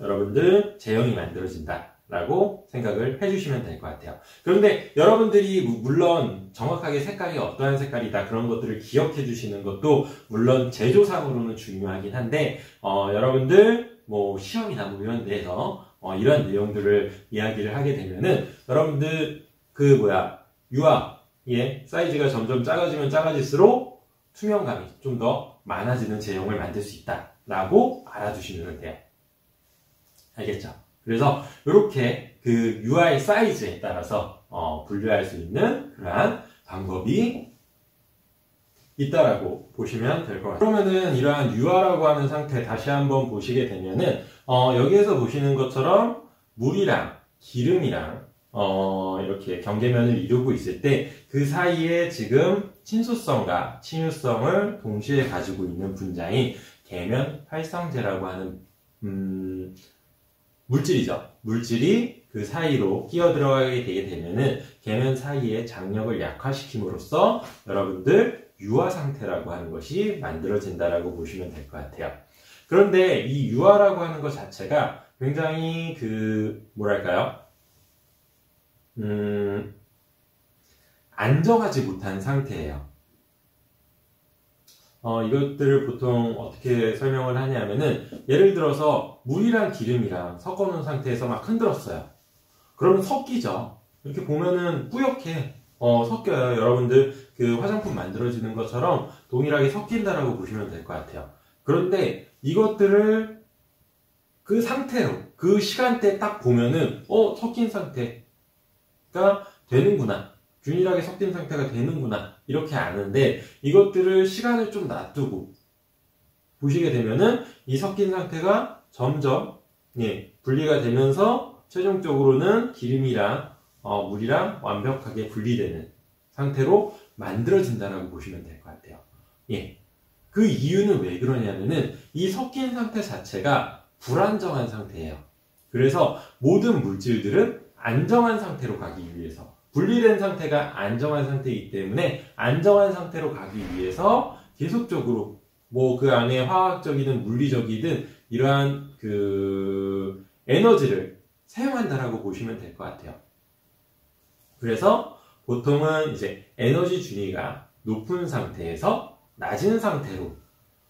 여러분들 제형이 만들어진다 라고 생각을 해주시면 될 것 같아요. 그런데 여러분들이 물론 정확하게 색깔이 어떠한 색깔이다 그런 것들을 기억해 주시는 것도 물론 제조상으로는 중요하긴 한데 여러분들 뭐 시험이나 뭐 이런 데에서 이런 내용들을 이야기를 하게 되면은 여러분들 유화의 사이즈가 점점 작아지면 작아질수록 투명감이 좀 더 많아지는 제형을 만들 수 있다 라고 알아두시면 돼요. 알겠죠? 그래서 이렇게 그 유화의 사이즈에 따라서 분류할 수 있는 그러한 방법이 있다라고 보시면 될 것 같아요. 그러면은 이러한 유화라고 하는 상태 다시 한번 보시게 되면은 여기에서 보시는 것처럼 물이랑 기름이랑 이렇게 경계면을 이루고 있을 때 그 사이에 지금 친수성과 친유성을 동시에 가지고 있는 분자인 계면 활성제라고 하는 물질이죠. 물질이 그 사이로 끼어 들어가게 되게 되면은 계면 사이의 장력을 약화시킴으로써 여러분들 유화 상태라고 하는 것이 만들어진다라고 보시면 될 것 같아요. 그런데 이 유화라고 하는 것 자체가 굉장히 안정하지 못한 상태예요. 이것들을 보통 어떻게 설명을 하냐면은 예를 들어서 물이랑 기름이랑 섞어놓은 상태에서 막 흔들었어요. 그러면 섞이죠. 이렇게 보면은 뿌옇게 섞여요. 여러분들 그 화장품 만들어지는 것처럼 동일하게 섞인다라고 보시면 될 것 같아요. 그런데 이것들을 그 상태로 그 시간대에 딱 보면은 섞인 상태가 되는구나. 균일하게 섞인 상태가 되는구나 이렇게 아는데 이것들을 시간을 좀 놔두고 보시게 되면은 이 섞인 상태가 점점 분리가 되면서 최종적으로는 기름이랑 물이랑 완벽하게 분리되는 상태로 만들어진다라고 보시면 될 것 같아요. 그 이유는 왜 그러냐면은 이 섞인 상태 자체가 불안정한 상태예요. 그래서 모든 물질들은 안정한 상태로 가기 위해서 분리된 상태가 안정한 상태이기 때문에 안정한 상태로 가기 위해서 계속적으로 뭐 그 안에 화학적이든 물리적이든 이러한 그 에너지를 사용한다라고 보시면 될 것 같아요. 그래서 보통은 이제 에너지 준위가 높은 상태에서 낮은 상태로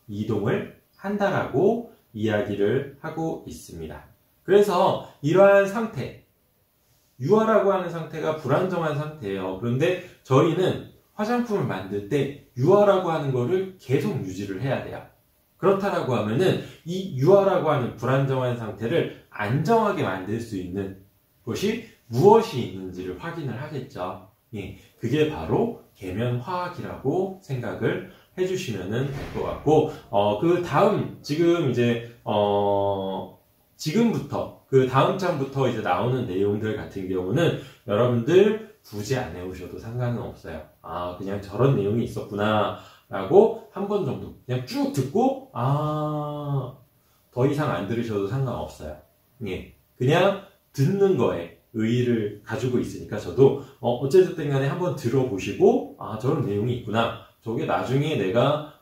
이동을 한다라고 이야기를 하고 있습니다. 그래서 이러한 상태, 유화라고 하는 상태가 불안정한 상태예요. 그런데 저희는 화장품을 만들 때 유화라고 하는 거를 계속 유지를 해야 돼요. 그렇다라고 하면은 이 유화라고 하는 불안정한 상태를 안정하게 만들 수 있는 것이 무엇이 있는지를 확인을 하겠죠. 예, 그게 바로 계면화학이라고 생각을 해주시면 될 것 같고, 그 다음, 지금 이제, 지금부터, 그 다음 장부터 이제 나오는 내용들 같은 경우는 여러분들 굳이 안 해오셔도 상관은 없어요. 아, 그냥 저런 내용이 있었구나, 라고 한 번 정도 그냥 쭉 듣고, 더 이상 안 들으셔도 상관없어요. 예, 그냥 듣는 거에 의의를 가지고 있으니까 저도, 어쨌든 간에 한번 들어보시고, 저런 내용이 있구나. 저게 나중에 내가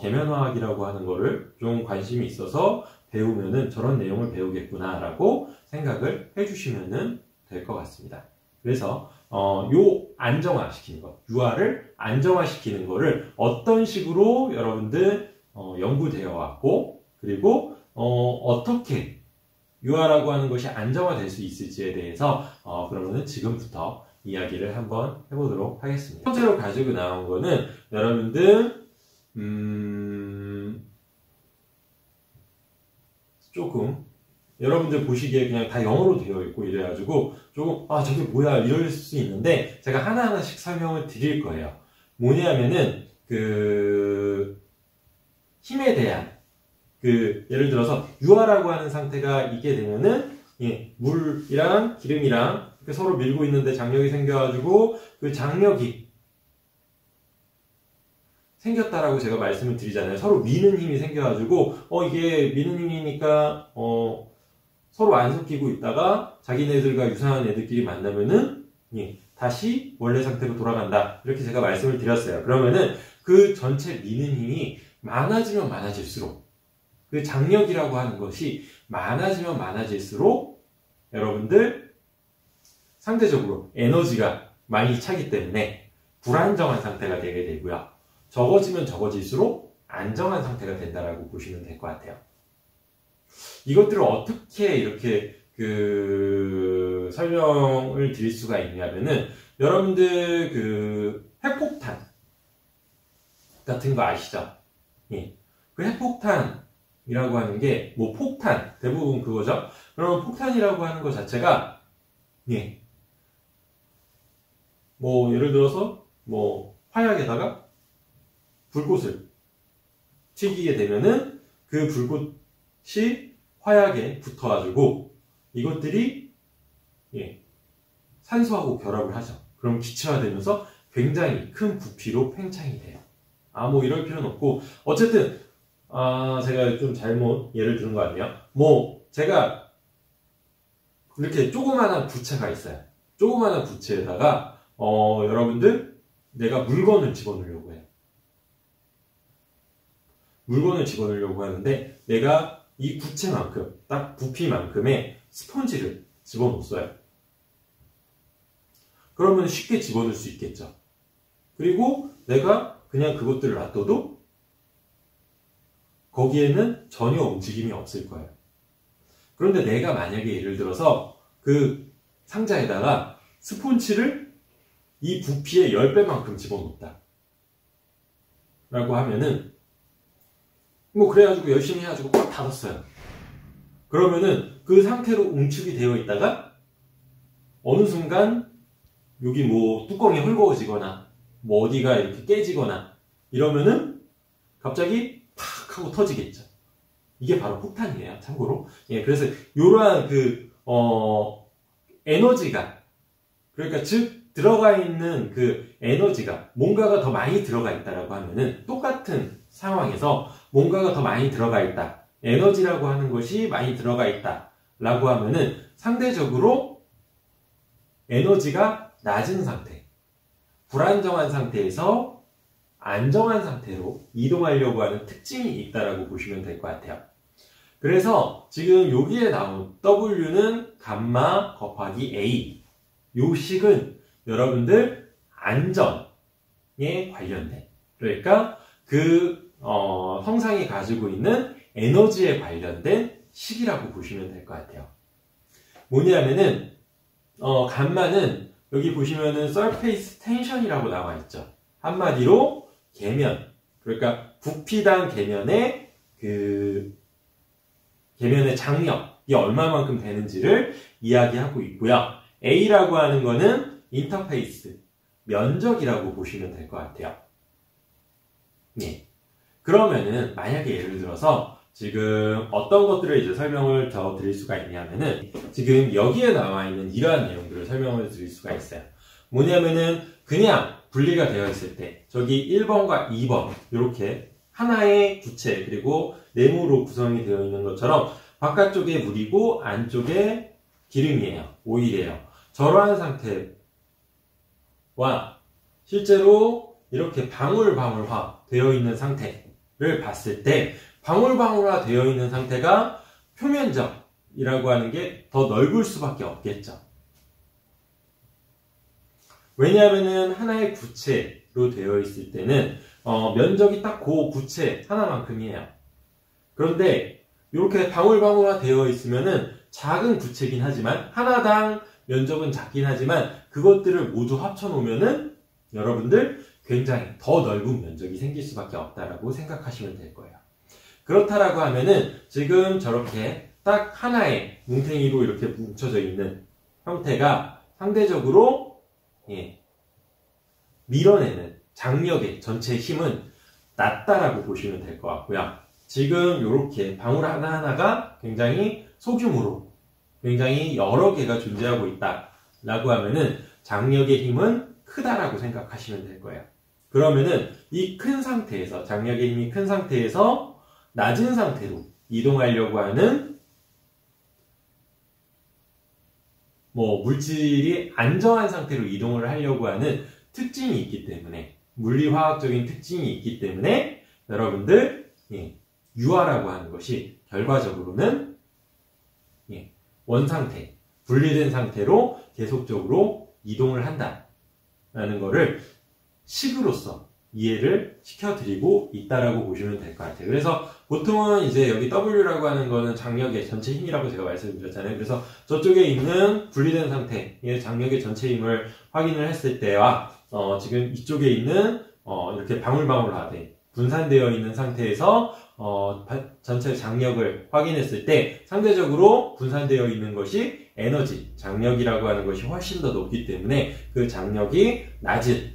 계면화학이라고 하는 거를 좀 관심이 있어서 배우면은 저런 내용을 배우겠구나 라고 생각을 해주시면 될 것 같습니다. 그래서 요 안정화시키는 거, 유화를 안정화시키는 거를 어떤 식으로 여러분들 연구되어 왔고, 그리고 어떻게 유화라고 하는 것이 안정화될 수 있을지에 대해서 그러면은 지금부터 이야기를 한번 해보도록 하겠습니다. 첫 번째로 가지고 나온 거는 여러분들 조금 여러분들 보시기에 그냥 다 영어로 되어 있고 이래가지고 조금 저게 뭐야 이럴 수 있는데 제가 하나하나씩 설명을 드릴 거예요. 뭐냐면은 그 힘에 대한 예를 들어서 유화라고 하는 상태가 있게 되면은 물이랑 기름이랑 서로 밀고 있는데 장력이 생겨가지고 그 장력이 생겼다라고 제가 말씀을 드리잖아요. 서로 미는 힘이 생겨가지고 이게 미는 힘이니까 서로 안 섞이고 있다가 자기네들과 유사한 애들끼리 만나면은 다시 원래 상태로 돌아간다. 이렇게 제가 말씀을 드렸어요. 그러면은 그 전체 미는 힘이 많아지면 많아질수록 그 장력이라고 하는 것이 많아지면 많아질수록 여러분들 상대적으로 에너지가 많이 차기 때문에 불안정한 상태가 되게 되고요. 적어지면 적어질수록 안정한 상태가 된다라고 보시면 될 것 같아요. 이것들을 어떻게 이렇게 설명을 드릴 수가 있냐면은 여러분들 핵폭탄 같은 거 아시죠? 예. 그 핵폭탄이라고 하는 게 뭐 폭탄 대부분 그거죠. 그러면 폭탄이라고 하는 것 자체가 뭐 예를 들어서 뭐 화약에다가 불꽃을 튀기게 되면은 그 불꽃이 화약에 붙어가지고 이것들이 산소하고 결합을 하죠. 그럼 기체화되면서 굉장히 큰 부피로 팽창이 돼요. 뭐 이럴 필요는 없고 어쨌든 제가 좀 잘못 예를 들은 거 같네요. 뭐 제가 이렇게 조그마한 부채가 있어요. 조그마한 부채에다가 여러분들 내가 물건을 집어넣으려고 해요. 물건을 집어넣으려고 하는데 내가 이 부채만큼 딱 부피만큼의 스펀지를 집어넣었어요. 그러면 쉽게 집어넣을 수 있겠죠. 그리고 내가 그냥 그것들을 놔둬도 거기에는 전혀 움직임이 없을 거예요. 그런데 내가 만약에 예를 들어서 그 상자에다가 스폰지를 이 부피의 10배만큼 집어넣었다 라고 하면은 뭐 그래가지고 열심히 해가지고 꽉 닫았어요. 그러면은 그 상태로 응축이 되어 있다가 어느 순간 여기 뭐 뚜껑이 헐거워지거나 뭐 어디가 이렇게 깨지거나 이러면은 갑자기 팍 하고 터지겠죠. 이게 바로 폭탄이에요. 참고로. 그래서 이러한 에너지가 그러니까 즉 들어가 있는 그 에너지가 뭔가가 더 많이 들어가 있다라고 하면은 똑같은 상황에서 뭔가가 더 많이 들어가 있다. 에너지라고 하는 것이 많이 들어가 있다. 라고 하면은 상대적으로 에너지가 낮은 상태, 불안정한 상태에서 안정한 상태로 이동하려고 하는 특징이 있다라고 보시면 될 것 같아요. 그래서 지금 여기에 나온 W는 감마 곱하기 A. 요 식은 여러분들 안전에 관련된, 그러니까 그 형상이 가지고 있는 에너지에 관련된 식이라고 보시면 될 것 같아요. 뭐냐면은 감마는 여기 보시면은 surface tension이라고 나와 있죠. 한마디로 계면, 그러니까 부피당 계면의 계면의 장력이 얼마만큼 되는지를 이야기하고 있고요. A라고 하는 거는 인터페이스, 면적이라고 보시면 될 것 같아요. 예. 그러면은 만약에 예를 들어서 지금 어떤 것들을 이제 설명을 더 드릴 수가 있냐면은 지금 여기에 나와 있는 이러한 내용들을 설명을 드릴 수가 있어요. 뭐냐면은 그냥 분리가 되어 있을 때 저기 1번과 2번 이렇게 하나의 구체 그리고 네모로 구성이 되어 있는 것처럼 바깥쪽에 물이고 안쪽에 기름이에요. 오일이에요. 저러한 상태와 실제로 이렇게 방울방울화 되어 있는 상태를 봤을 때 방울방울화 되어 있는 상태가 표면적이라고 하는 게 더 넓을 수밖에 없겠죠. 왜냐하면은 하나의 구체로 되어 있을 때는 면적이 딱 그 구체 하나만큼이에요. 그런데 이렇게 방울방울화 되어 있으면은 작은 구체긴 하지만 하나당 면적은 작긴 하지만 그것들을 모두 합쳐놓으면은 여러분들 굉장히 더 넓은 면적이 생길 수밖에 없다라고 생각하시면 될 거예요. 그렇다라고 하면은 지금 저렇게 딱 하나의 뭉탱이로 이렇게 뭉쳐져 있는 형태가 상대적으로 밀어내는 장력의 전체 힘은 낮다라고 보시면 될 것 같고요. 지금 이렇게 방울 하나하나가 굉장히 소규모로 굉장히 여러 개가 존재하고 있다라고 하면은 장력의 힘은 크다라고 생각하시면 될 거예요. 그러면은 이 큰 상태에서 장력의 힘이 큰 상태에서 낮은 상태로 이동하려고 하는 물질이 안정한 상태로 이동을 하려고 하는 특징이 있기 때문에 물리화학적인 특징이 있기 때문에 여러분들 유화라고 하는 것이 결과적으로는 원상태, 분리된 상태로 계속적으로 이동을 한다라는 거를 식으로서 이해를 시켜드리고 있다라고 보시면 될 것 같아요. 그래서 보통은 이제 여기 W라고 하는 거는 장력의 전체 힘이라고 제가 말씀드렸잖아요. 그래서 저쪽에 있는 분리된 상태의 장력의 전체 힘을 확인을 했을 때와 지금 이쪽에 있는 이렇게 방울방울하게 분산되어 있는 상태에서 전체 장력을 확인했을 때 상대적으로 분산되어 있는 것이 에너지, 장력이라고 하는 것이 훨씬 더 높기 때문에 그 장력이 낮은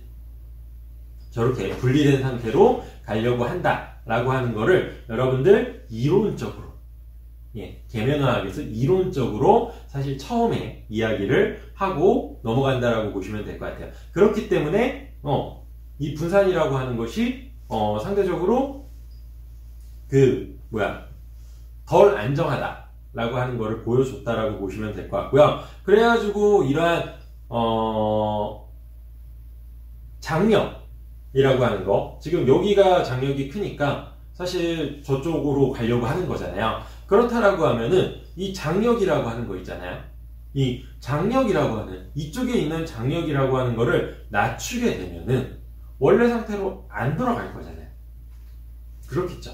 저렇게 분리된 상태로 가려고 한다라고 하는 거를 여러분들 이론적으로 계면화학에서 이론적으로 사실 처음에 이야기를 하고 넘어간다라고 보시면 될 것 같아요. 그렇기 때문에 이 분산이라고 하는 것이 상대적으로 덜 안정하다라고 하는 거를 보여줬다라고 보시면 될 것 같고요. 그래가지고 이러한 장력이라고 하는 거, 지금 여기가 장력이 크니까 사실 저쪽으로 가려고 하는 거잖아요. 그렇다라고 하면은 이 장력이라고 하는 거 있잖아요. 이 장력이라고 하는 이쪽에 있는 장력이라고 하는 거를 낮추게 되면은 원래 상태로 안 돌아갈 거잖아요. 그렇겠죠.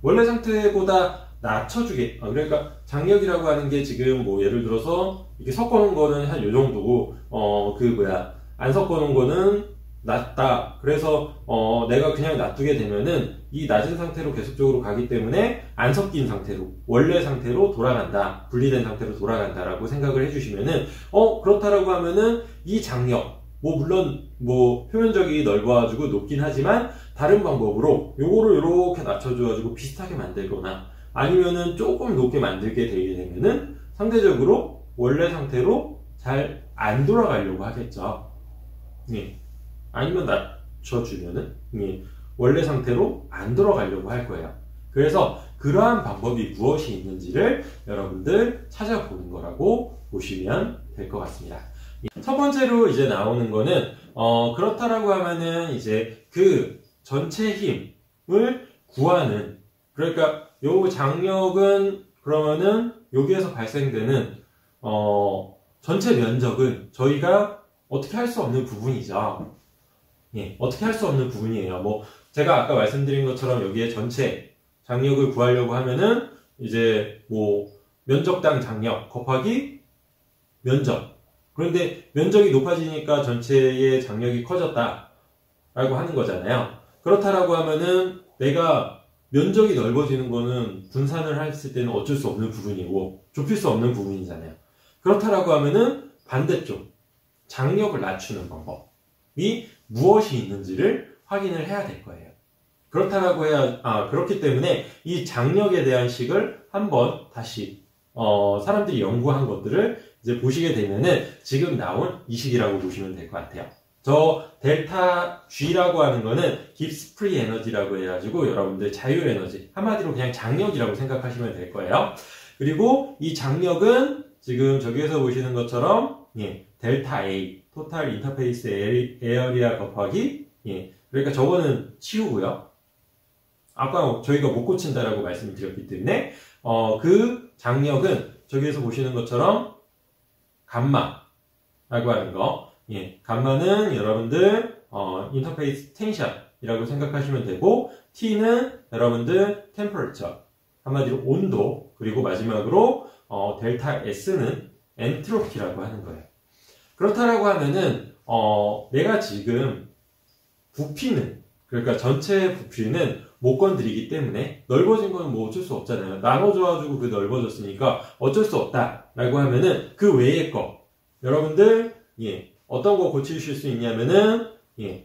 원래 상태보다 낮춰주게. 그러니까 장력이라고 하는 게 지금 예를 들어서 이렇게 섞어놓은 거는 한 요 정도고 안 섞어놓은 거는 낮다. 그래서 내가 그냥 놔두게 되면은 이 낮은 상태로 계속적으로 가기 때문에 안 섞인 상태로 원래 상태로 돌아간다. 분리된 상태로 돌아간다라고 생각을 해주시면은 그렇다라고 하면은 이 장력 물론 표면적이 넓어가지고 높긴 하지만 다른 방법으로 요거를 이렇게 낮춰줘가지고 비슷하게 만들거나 아니면은 조금 높게 만들게 되게 되면은 상대적으로 원래 상태로 잘 안 돌아가려고 하겠죠. 아니면 낮춰주면은 원래 상태로 안 돌아가려고 할 거예요. 그래서 그러한 방법이 무엇이 있는지를 여러분들 찾아보는 거라고 보시면 될 것 같습니다. 첫 번째로 이제 나오는 거는 그렇다라고 하면은 이제 그 전체 힘을 구하는, 그러니까 요 장력은 그러면은 여기에서 발생되는 전체 면적은 저희가 어떻게 할 수 없는 부분이죠. 예, 어떻게 할 수 없는 부분이에요. 뭐 제가 아까 말씀드린 것처럼 여기에 전체 장력을 구하려고 하면은 이제 뭐 면적당 장력 곱하기 면적. 그런데 면적이 높아지니까 전체의 장력이 커졌다 라고 하는 거잖아요. 그렇다라고 하면은 내가 면적이 넓어지는 거는 분산을 했을 때는 어쩔 수 없는 부분이고 좁힐 수 없는 부분이잖아요. 그렇다라고 하면은 반대쪽 장력을 낮추는 방법이 무엇이 있는지를 확인을 해야 될 거예요. 그렇다라고 해야 그렇기 때문에 이 장력에 대한 식을 한번 다시 사람들이 연구한 것들을 이제 보시게 되면은 지금 나온 이 식이라고 보시면 될 것 같아요. 저 델타 G라고 하는 거는 깁스 프리 에너지라고 해가지고 여러분들 자율 에너지, 한마디로 그냥 장력이라고 생각하시면 될 거예요. 그리고 이 장력은 지금 저기에서 보시는 것처럼 델타 A, 토탈 인터페이스 에어리아 곱하기 그러니까 저거는 치우고요. 아까 저희가 못 고친다라고 말씀드렸기 때문에 그 장력은 저기에서 보시는 것처럼 감마라고 하는 거, 감마는 여러분들 인터페이스 텐션이라고 생각하시면 되고, T는 여러분들 템퍼레처, 한마디로 온도, 그리고 마지막으로 델타 S는 엔트로피라고 하는 거예요. 그렇다라고 하면은 내가 지금 부피는, 그러니까 전체 부피는 못 건드리기 때문에 넓어진 거는 뭐 어쩔 수 없잖아요. 나눠줘가지고 그 넓어졌으니까 어쩔 수 없다라고 하면은 그 외의 거 여러분들 어떤 거 고치실 수 있냐면은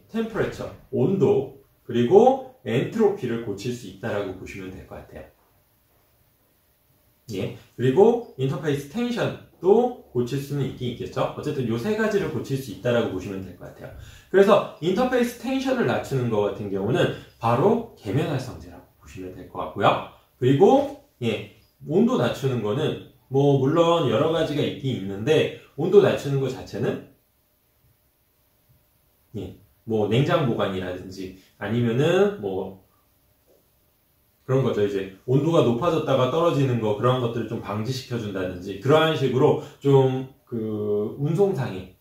템퍼레처 온도 그리고 엔트로피를 고칠 수 있다라고 보시면 될 것 같아요. 그리고 인터페이스 텐션도 고칠 수는 있긴 있겠죠. 어쨌든 요 세 가지를 고칠 수 있다라고 보시면 될 것 같아요. 그래서 인터페이스 텐션을 낮추는 것 같은 경우는 바로 계면활성제라고 보시면 될 것 같고요. 그리고 온도 낮추는 거는 뭐 물론 여러 가지가 있긴 있는데 온도 낮추는 것 자체는 뭐 냉장 보관이라든지 아니면은 뭐 그런 거죠. 이제 온도가 높아졌다가 떨어지는 거 그런 것들을 좀 방지시켜 준다든지 그러한 식으로 좀 그 운송상에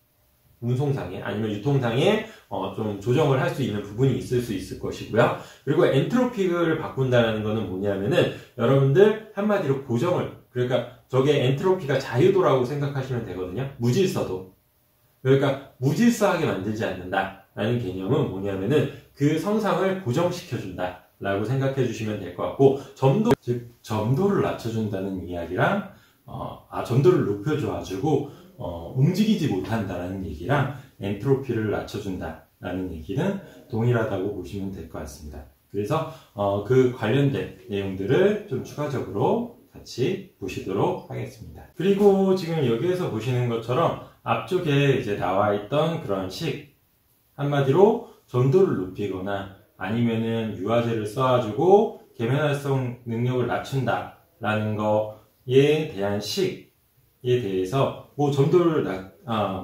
아니면 유통상에 좀 조정을 할 수 있는 부분이 있을 수 있을 것이고요. 그리고 엔트로피를 바꾼다는 거는 뭐냐면은 여러분들 한마디로 고정을, 그러니까 저게 엔트로피가 자유도라고 생각하시면 되거든요. 무질서도. 그러니까 무질서하게 만들지 않는다라는 개념은 뭐냐면은 그 성상을 고정시켜준다 라고 생각해 주시면 될 것 같고, 점도, 즉 점도를 낮춰준다는 이야기랑 점도를 높여줘가지고 움직이지 못한다라는 얘기랑 엔트로피를 낮춰준다라는 얘기는 동일하다고 보시면 될 것 같습니다. 그래서 그 관련된 내용들을 좀 추가적으로 같이 보시도록 하겠습니다. 그리고 지금 여기에서 보시는 것처럼 앞쪽에 이제 나와 있던 그런 식, 한마디로 점도를 높이거나 아니면은 유화제를 써가지고 계면활성 능력을 낮춘다라는 거에 대한 식에 대해서 뭐 점도를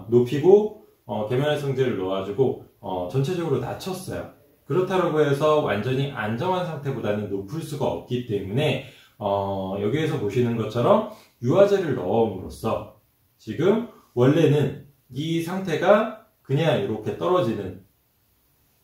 높이고 계면활성제를 넣어가지고 전체적으로 낮췄어요. 그렇다고 해서 완전히 안정한 상태보다는 높을 수가 없기 때문에 여기에서 보시는 것처럼 유화제를 넣음으로써 지금 원래는 이 상태가 그냥 이렇게 떨어지는,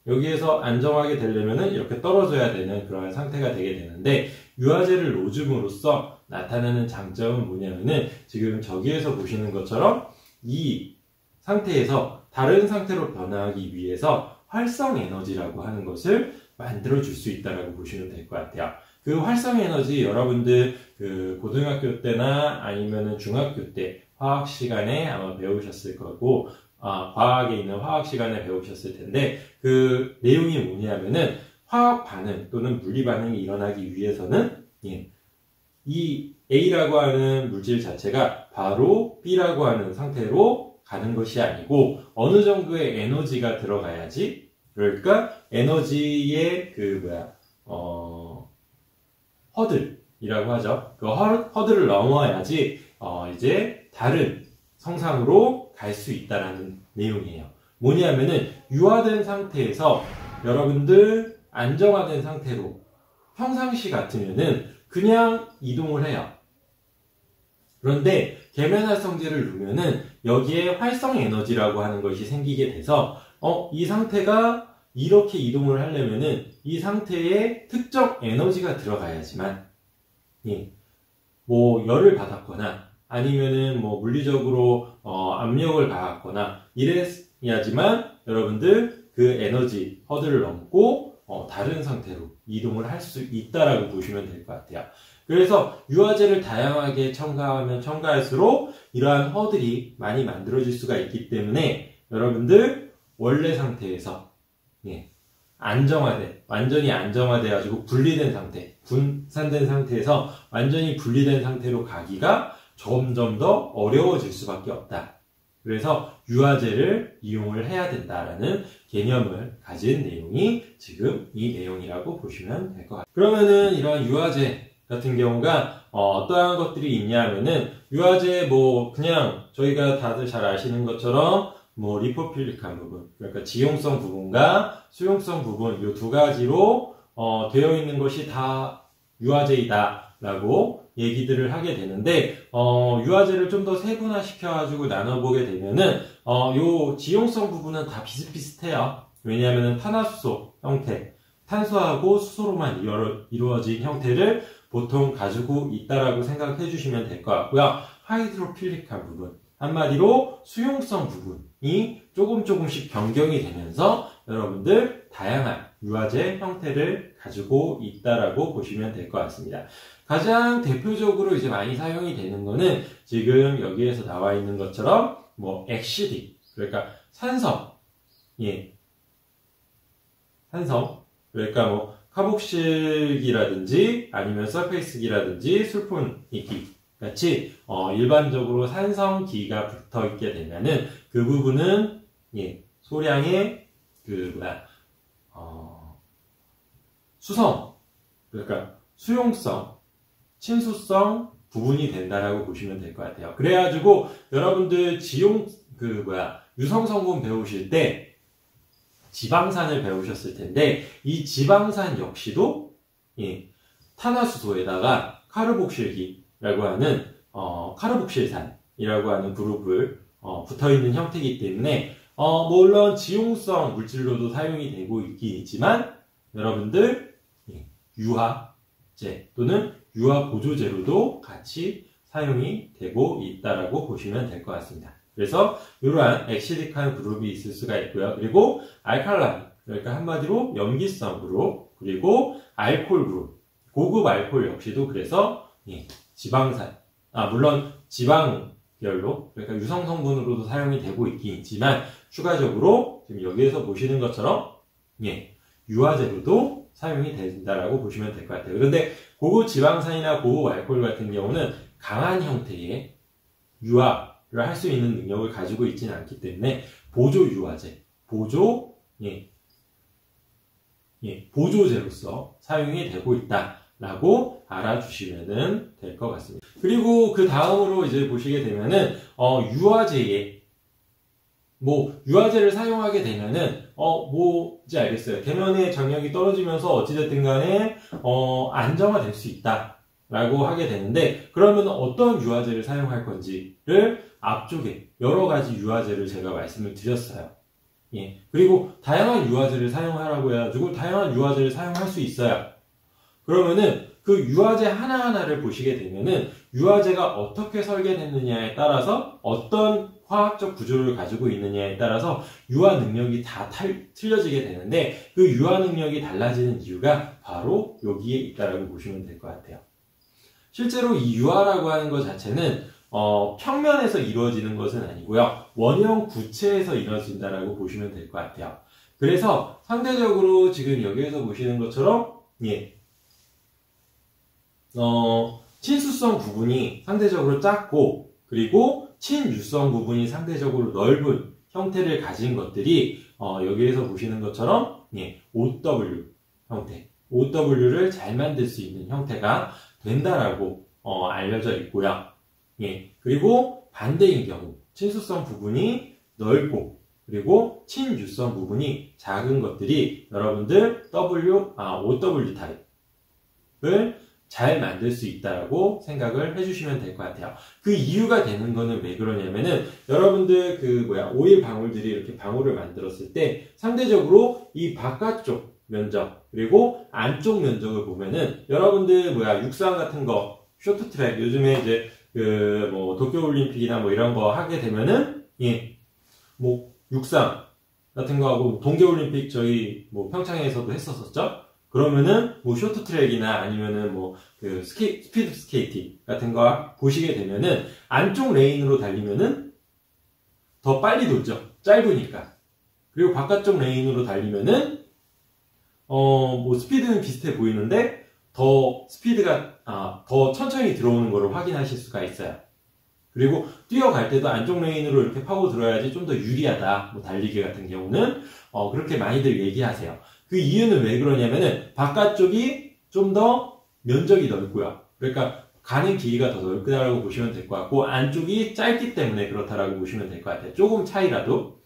여기에서 안정하게 되려면은 이렇게 떨어져야 되는 그런 상태가 되게 되는데, 유화제를 놓음으로써 나타나는 장점은 뭐냐면은 지금 저기에서 보시는 것처럼 이 상태에서 다른 상태로 변화하기 위해서 활성 에너지라고 하는 것을 만들어 줄 수 있다라고 보시면 될 것 같아요. 그 활성 에너지 여러분들 그 고등학교 때나 아니면은 중학교 때 화학 시간에 아마 배우셨을 거고, 과학에 있는 화학 시간에 배우셨을 텐데, 그 내용이 뭐냐면은 화학 반응 또는 분리 반응이 일어나기 위해서는 이 A라고 하는 물질 자체가 바로 B라고 하는 상태로 가는 것이 아니고 어느 정도의 에너지가 들어가야지, 그러니까 에너지의 허들이라고 하죠. 그 허들을 넘어야지 이제 다른 성상으로 갈 수 있다라는 내용이에요. 뭐냐면은 유화된 상태에서 여러분들 안정화된 상태로 평상시 같으면은 그냥 이동을 해요. 그런데 계면활성제를 누르면은 여기에 활성 에너지라고 하는 것이 생기게 돼서 이 상태가 이렇게 이동을 하려면은 이 상태에 특정 에너지가 들어가야지만 뭐 열을 받았거나 아니면은 뭐 물리적으로 압력을 가했거나 이래야지만 여러분들 그 에너지 허들을 넘고 다른 상태로 이동을 할 수 있다라고 보시면 될 것 같아요. 그래서 유화제를 다양하게 첨가하면 첨가할수록 이러한 허들이 많이 만들어질 수가 있기 때문에 여러분들 원래 상태에서 완전히 안정화돼 가지고 분리된 상태, 분산된 상태에서 완전히 분리된 상태로 가기가 점점 더 어려워질 수밖에 없다. 그래서 유화제를 이용을 해야 된다라는 개념을 가진 내용이 지금 이 내용이라고 보시면 될 것 같아요. 그러면은 이런 유화제 같은 경우가 어떠한 것들이 있냐면은 유화제 뭐 그냥 저희가 다들 잘 아시는 것처럼 뭐 리포필릭한 부분, 그러니까 지용성 부분과 수용성 부분 이 두 가지로 되어 있는 것이 다 유화제이다 라고 얘기들을 하게 되는데 유화제를 좀 더 세분화시켜가지고 나눠보게 되면은 요 지용성 부분은 다 비슷비슷해요. 왜냐하면 탄화수소 형태, 탄소하고 수소로만 이루어진 형태를 보통 가지고 있다라고 생각해 주시면 될 것 같고요. 하이드로필릭한 부분, 한마디로 수용성 부분이 조금씩 변경이 되면서 여러분들 다양한 유화제 형태를 가지고 있다라고 보시면 될 것 같습니다. 가장 대표적으로 이제 많이 사용이 되는 거는 지금 여기에서 나와 있는 것처럼 뭐 엑시딕, 그러니까 산성, 산성, 그러니까 뭐 카복실기라든지 아니면 설페이스기라든지 술폰이기 같이 일반적으로 산성기가 붙어 있게 되면은 그 부분은 소량의 수성, 그러니까 수용성, 친수성 부분이 된다라고 보시면 될 것 같아요. 그래가지고 여러분들 유성 성분 배우실 때 지방산을 배우셨을 텐데 이 지방산 역시도 탄화수소에다가 카르복실기라고 하는 카르복실산이라고 하는 그룹을 붙어 있는 형태이기 때문에 물론 지용성 물질로도 사용이 되고 있긴 있지만 여러분들 유화제 또는 유화 보조제로도 같이 사용이 되고 있다라고 보시면 될 것 같습니다. 그래서 이러한 엑시딕한 그룹이 있을 수가 있고요. 그리고 알칼라인, 그러니까 한마디로 염기성 그룹, 그리고 알코올 그룹, 고급 알코올 역시도 그래서 지방산, 물론 지방별로, 그러니까 유성 성분으로도 사용이 되고 있긴 있지만 추가적으로 지금 여기에서 보시는 것처럼 유화제로도 사용이 된다라고 보시면 될 것 같아요. 그런데 고급 지방산이나 고급 알코올 같은 경우는 강한 형태의 유화를 할 수 있는 능력을 가지고 있지는 않기 때문에 보조 유화제, 보조제로서 사용이 되고 있다라고 알아주시면 될 것 같습니다. 그리고 그 다음으로 이제 보시게 되면은 유화제를 사용하게 되면은 뭐지 알겠어요. 계면의 장력이 떨어지면서 어찌됐든 간에 안정화될 수 있다라고 하게 되는데 그러면 어떤 유화제를 사용할 건지를 앞쪽에 여러 가지 유화제를 제가 말씀을 드렸어요. 그리고 다양한 유화제를 사용하라고 해가지고 다양한 유화제를 사용할 수 있어요. 그러면은 그 유화제 하나하나를 보시게 되면은 유화제가 어떻게 설계됐느냐에 따라서 어떤 화학적 구조를 가지고 있느냐에 따라서 유화 능력이 다 틀려지게 되는데 그 유화 능력이 달라지는 이유가 바로 여기에 있다라고 보시면 될 것 같아요. 실제로 이 유화라고 하는 것 자체는 평면에서 이루어지는 것은 아니고요. 원형 구체에서 이루어진다라고 보시면 될 것 같아요. 그래서 상대적으로 지금 여기에서 보시는 것처럼 친수성 부분이 상대적으로 작고 그리고 친유성 부분이 상대적으로 넓은 형태를 가진 것들이 여기에서 보시는 것처럼 OW 형태, OW를 잘 만들 수 있는 형태가 된다라고 알려져 있고요. 그리고 반대인 경우 친수성 부분이 넓고 그리고 친유성 부분이 작은 것들이 여러분들 OW 타입을 잘 만들 수 있다라고 생각을 해주시면 될 것 같아요. 그 이유가 되는 거는 왜 그러냐면은 여러분들 오일 방울들이 이렇게 방울을 만들었을 때 상대적으로 이 바깥쪽 면적 그리고 안쪽 면적을 보면은 여러분들 육상 같은 거 쇼트트랙 요즘에 이제 도쿄올림픽이나 이런 거 하게 되면은 육상 같은 거 하고 동계올림픽 저희 평창에서도 했었었죠. 그러면은 쇼트트랙이나 아니면은 스피드 스케이팅 같은 거 보시게 되면은 안쪽 레인으로 달리면은 더 빨리 돌죠. 짧으니까. 그리고 바깥쪽 레인으로 달리면은 스피드는 비슷해 보이는데 더 스피드가 더 천천히 들어오는 것을 확인하실 수가 있어요. 그리고 뛰어갈 때도 안쪽 레인으로 이렇게 파고 들어야지 좀 더 유리하다. 달리기 같은 경우는 그렇게 많이들 얘기하세요. 그 이유는 왜 그러냐면은 바깥쪽이 좀 더 면적이 넓고요. 그러니까 가는 길이가 더 넓다라고 보시면 될 것 같고 안쪽이 짧기 때문에 그렇다라고 보시면 될 것 같아요. 조금 차이라도.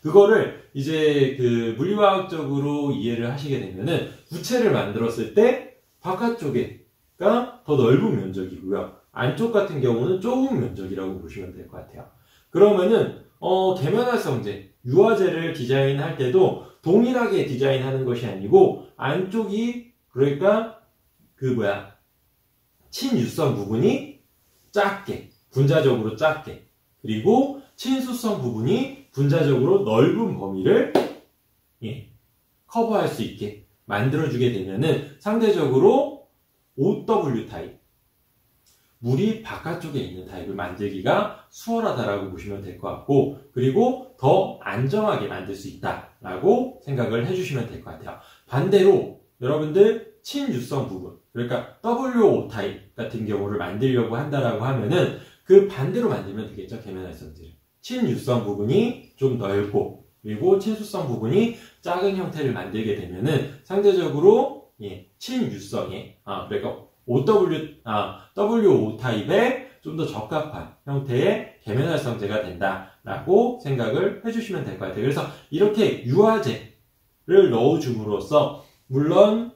그거를 이제 물리화학적으로 이해를 하시게 되면은 구체를 만들었을 때 바깥쪽에가 더 넓은 면적이고요. 안쪽 같은 경우는 좁은 면적이라고 보시면 될 것 같아요. 그러면은 계면활성제, 유화제를 디자인할 때도 동일하게 디자인하는 것이 아니고 안쪽이 그러니까 친유성 부분이 작게, 분자적으로 작게 그리고 친수성 부분이 분자적으로 넓은 범위를 커버할 수 있게 만들어주게 되면은 상대적으로 OW 타입 물이 바깥쪽에 있는 타입을 만들기가 수월하다라고 보시면 될 것 같고 그리고 더 안정하게 만들 수 있다라고 생각을 해주시면 될 것 같아요. 반대로 여러분들 친유성 부분 그러니까 WO 타입 같은 경우를 만들려고 한다라고 하면은 그 반대로 만들면 되겠죠. 계면활성제를 친유성 부분이 좀 넓고 그리고 친수성 부분이 작은 형태를 만들게 되면은 상대적으로 친유성의 그러니까 WO 타입에 좀 더 적합한 형태의 계면활성제가 된다라고 생각을 해주시면 될 것 같아요. 그래서 이렇게 유화제를 넣어줌으로써 물론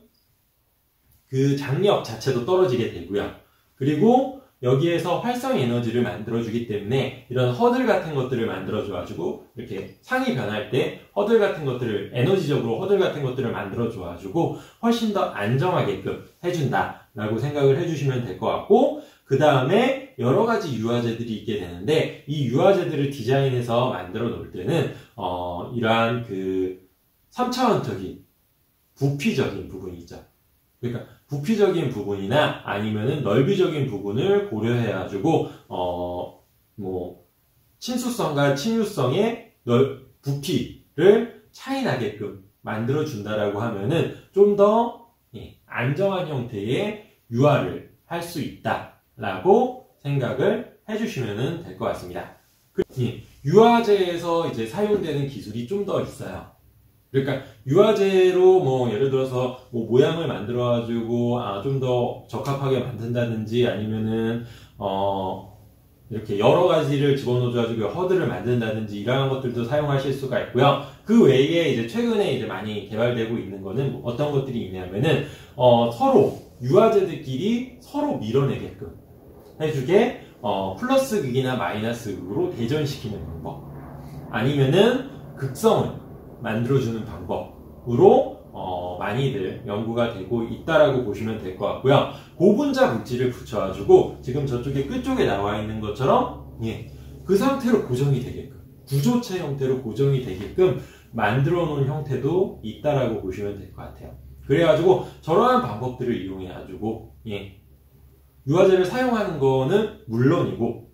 그 장력 자체도 떨어지게 되고요. 그리고 여기에서 활성 에너지를 만들어주기 때문에 이런 허들 같은 것들을 만들어줘가지고 이렇게 상이 변할 때 허들 같은 것들을 에너지적으로 허들 같은 것들을 만들어줘가지고 훨씬 더 안정하게끔 해준다라고 생각을 해주시면 될 것 같고 그 다음에 여러 가지 유화제들이 있게 되는데 이 유화제들을 디자인해서 만들어 놓을 때는 이러한 3차원적인 부피적인 부분이 있죠. 그러니까 부피적인 부분이나 아니면은 넓이적인 부분을 고려해가지고 친수성과 친유성의 부피를 차이나게끔 만들어준다라고 하면은 좀 더 안정한 형태의 유화를 할 수 있다라고 생각을 해주시면 될 것 같습니다. 유화제에서 이제 사용되는 기술이 좀 더 있어요. 그러니까 유화제로 예를 들어서 모양을 만들어가지고 좀 더 적합하게 만든다든지 아니면은 이렇게 여러 가지를 집어넣어가지고 허들을 만든다든지 이러한 것들도 사용하실 수가 있고요. 그 외에 이제 최근에 이제 많이 개발되고 있는 거는 어떤 것들이 있냐면은 서로 유화제들끼리 서로 밀어내게끔 해주게 플러스 극이나 마이너스 극으로 대전시키는 방법 아니면은 극성을 만들어주는 방법으로 많이들 연구가 되고 있다라고 보시면 될 것 같고요. 고분자 물질을 붙여가지고 지금 저쪽에 끝쪽에 나와 있는 것처럼 그 상태로 고정이 되게끔 구조체 형태로 고정이 되게끔 만들어 놓은 형태도 있다라고 보시면 될 것 같아요. 그래가지고 저러한 방법들을 이용해가지고 유화제를 사용하는 거는 물론이고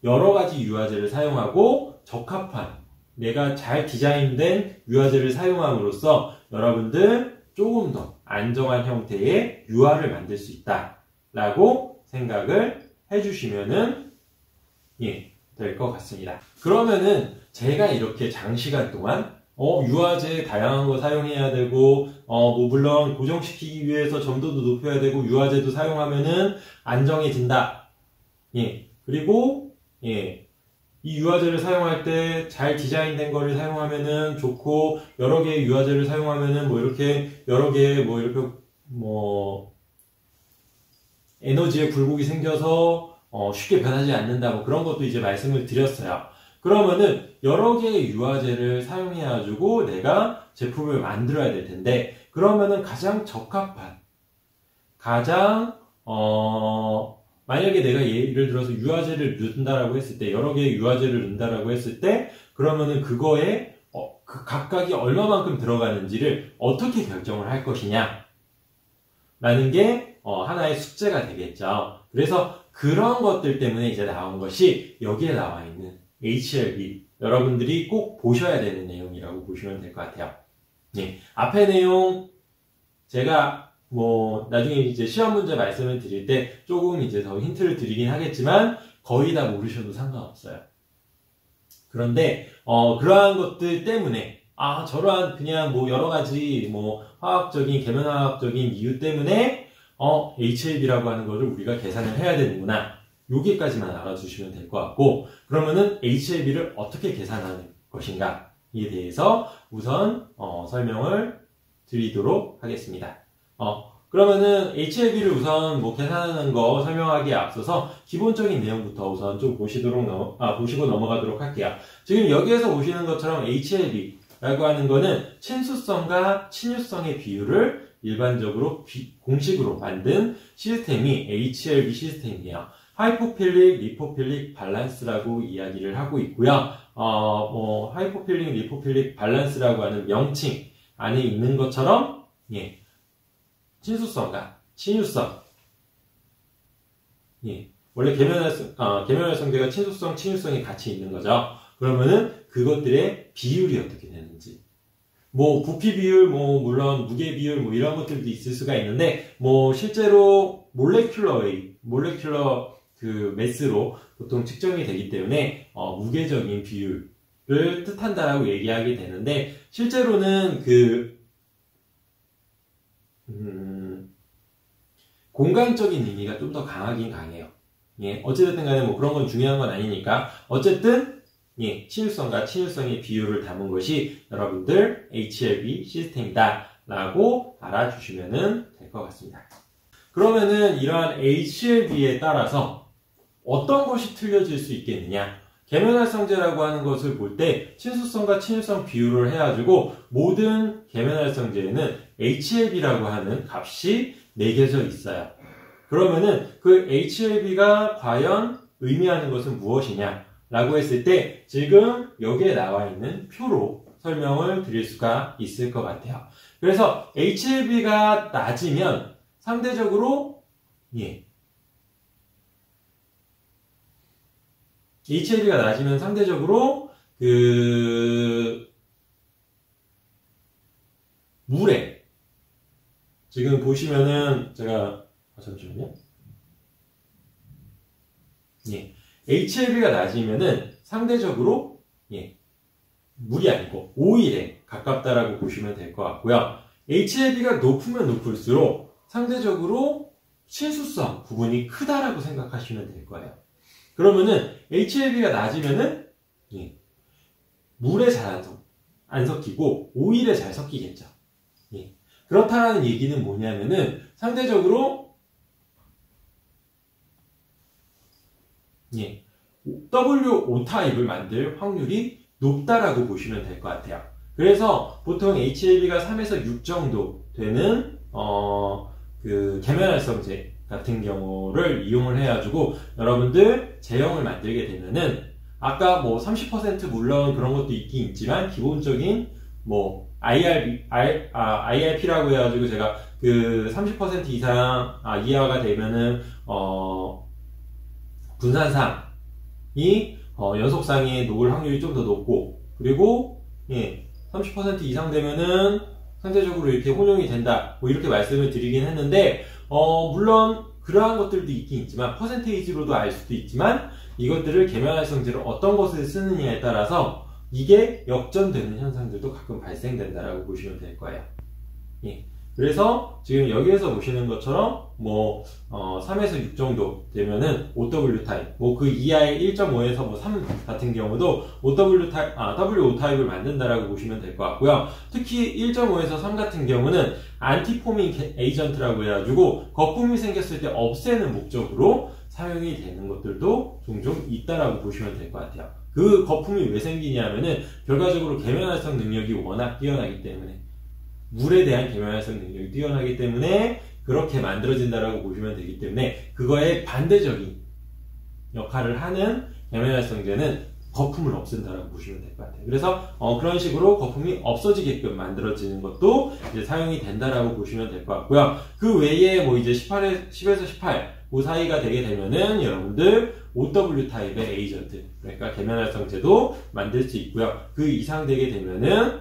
여러 가지 유화제를 사용하고 적합한 내가 잘 디자인된 유화제를 사용함으로써 여러분들 조금 더 안정한 형태의 유화를 만들 수 있다라고 생각을 해주시면 될 것 같습니다. 그러면은 제가 이렇게 장시간 동안 유화제 다양한 거 사용해야 되고 물론 고정시키기 위해서 점도도 높여야 되고 유화제도 사용하면은 안정해진다. 그리고 이 유화제를 사용할 때 잘 디자인된 거를 사용하면은 좋고, 여러 개의 유화제를 사용하면은 뭐 이렇게 여러 개의 뭐 이렇게 뭐 에너지의 굴곡이 생겨서 쉽게 변하지 않는다, 뭐 그런 것도 이제 말씀을 드렸어요. 그러면은 여러 개의 유화제를 사용해가지고 내가 제품을 만들어야 될 텐데, 그러면은 가장 적합한, 가장 만약에 내가 예를 들어서 유화제를 넣는다라고 했을 때, 여러 개의 유화제를 넣는다라고 했을 때, 그러면은 그거에 그 각각이 얼마만큼 들어가는지를 어떻게 결정을 할 것이냐 라는 게 하나의 숙제가 되겠죠. 그래서 그런 것들 때문에 이제 나온 것이 여기에 나와 있는 HLB, 여러분들이 꼭 보셔야 되는 내용이라고 보시면 될 것 같아요. 네, 앞에 내용 제가 뭐 나중에 이제 시험 문제 말씀을 드릴 때 조금 이제 더 힌트를 드리긴 하겠지만 거의 다 모르셔도 상관없어요. 그런데 그러한 것들 때문에 저러한 그냥 뭐 여러 가지 뭐 화학적인, 계면화학적인 이유 때문에 HLB라고 하는 거를 우리가 계산을 해야 되는구나, 여기까지만 알아주시면 될 것 같고, 그러면은 HLB를 어떻게 계산하는 것인가에 대해서 우선 설명을 드리도록 하겠습니다. 그러면은 HLB를 우선 뭐 계산하는 거 설명하기에 앞서서 기본적인 내용부터 우선 좀 보시고 넘어가도록 할게요. 지금 여기에서 보시는 것처럼 HLB라고 하는 거는 친수성과 친유성의 비율을 일반적으로 공식으로 만든 시스템이 HLB 시스템이에요. 하이포필릭, 리포필릭 밸런스라고 이야기를 하고 있고요. 하이포필릭, 리포필릭 밸런스라고 하는 명칭 안에 있는 것처럼, 예, 친수성과 친유성. 예, 원래 계면활성제가 친수성, 친유성이 같이 있는 거죠. 그러면은 그것들의 비율이 어떻게 되는지. 뭐 부피 비율, 뭐 물론 무게 비율, 뭐 이런 것들도 있을 수가 있는데, 뭐 실제로 몰레큘러 그 매스로 보통 측정이 되기 때문에 무게적인 비율을 뜻한다라고 얘기하게 되는데, 실제로는 공간적인 의미가 좀 더 강하긴 강해요. 예, 어찌됐든 간에 뭐 그런 건 중요한 건 아니니까, 어쨌든 예, 친유성과 친유성의 비율을 담은 것이 여러분들 HLB 시스템이다 라고 알아주시면 될 것 같습니다. 그러면은 이러한 HLB에 따라서 어떤 것이 틀려질 수 있겠느냐, 계면활성제라고 하는 것을 볼 때 친수성과 친유성 비율을 해가지고 모든 계면활성제에는 HLB라고 하는 값이 매겨져 있어요. 그러면은 그 HLB가 과연 의미하는 것은 무엇이냐 라고 했을 때 지금 여기에 나와 있는 표로 설명을 드릴 수가 있을 것 같아요. 그래서 HLB가 낮으면 상대적으로, 예, HLB가 낮으면 상대적으로 물에, 지금 보시면은 제가 잠시만요. 예, HLB가 낮으면은 상대적으로, 예, 물이 아니고 오일에 가깝다라고 보시면 될 것 같고요. HLB가 높으면 높을수록 상대적으로 친수성 부분이 크다라고 생각하시면 될 거예요. 그러면은 HLB가 낮으면은, 예, 물에 잘 안 섞이고 오일에 잘 섞이겠죠. 예, 그렇다는 얘기는 뭐냐면은 상대적으로, 예, WO 타입을 만들 확률이 높다라고 보시면 될 것 같아요. 그래서 보통 HLB가 3에서 6 정도 되는 계면활성제 같은 경우를 이용을 해가지고 여러분들 제형을 만들게 되면은, 아까 뭐 30% 물론 그런 것도 있긴 있지만 기본적인 뭐 IRP라고 해가지고 제가 그 30% 이상 이하가 되면은 분산상이 연속상에 녹을 확률이 좀 더 높고, 그리고 예, 30% 이상 되면은 상대적으로 이렇게 혼용이 된다, 뭐 이렇게 말씀을 드리긴 했는데, 물론 그러한 것들도 있긴 있지만 퍼센테이지로도 알 수도 있지만, 이것들을 계면활성제로 어떤 것을 쓰느냐에 따라서 이게 역전되는 현상들도 가끔 발생된다라고 보시면 될 거예요. 예, 그래서 지금 여기에서 보시는 것처럼 3에서 6 정도 되면은 OW 타입, 그 이하의 1.5에서 3 같은 경우도 WO 타입을 만든다라고 보시면 될 것 같고요. 특히 1.5에서 3 같은 경우는 안티포밍 에이전트라고 해가지고 거품이 생겼을 때 없애는 목적으로 사용이 되는 것들도 종종 있다라고 보시면 될 것 같아요. 그 거품이 왜 생기냐면은 결과적으로 계면활성 능력이 워낙 뛰어나기 때문에, 물에 대한 계면활성 능력이 뛰어나기 때문에 그렇게 만들어진다라고 보시면 되기 때문에, 그거에 반대적인 역할을 하는 계면활성제는 거품을 없앤다라고 보시면 될 것 같아요. 그래서 그런 식으로 거품이 없어지게끔 만들어지는 것도 이제 사용이 된다라고 보시면 될 것 같고요. 그 외에 이제 10에서 18 그 사이가 되게 되면은 여러분들 OW 타입의 에이전트, 그러니까 계면활성제도 만들 수 있고요. 그 이상 되게 되면은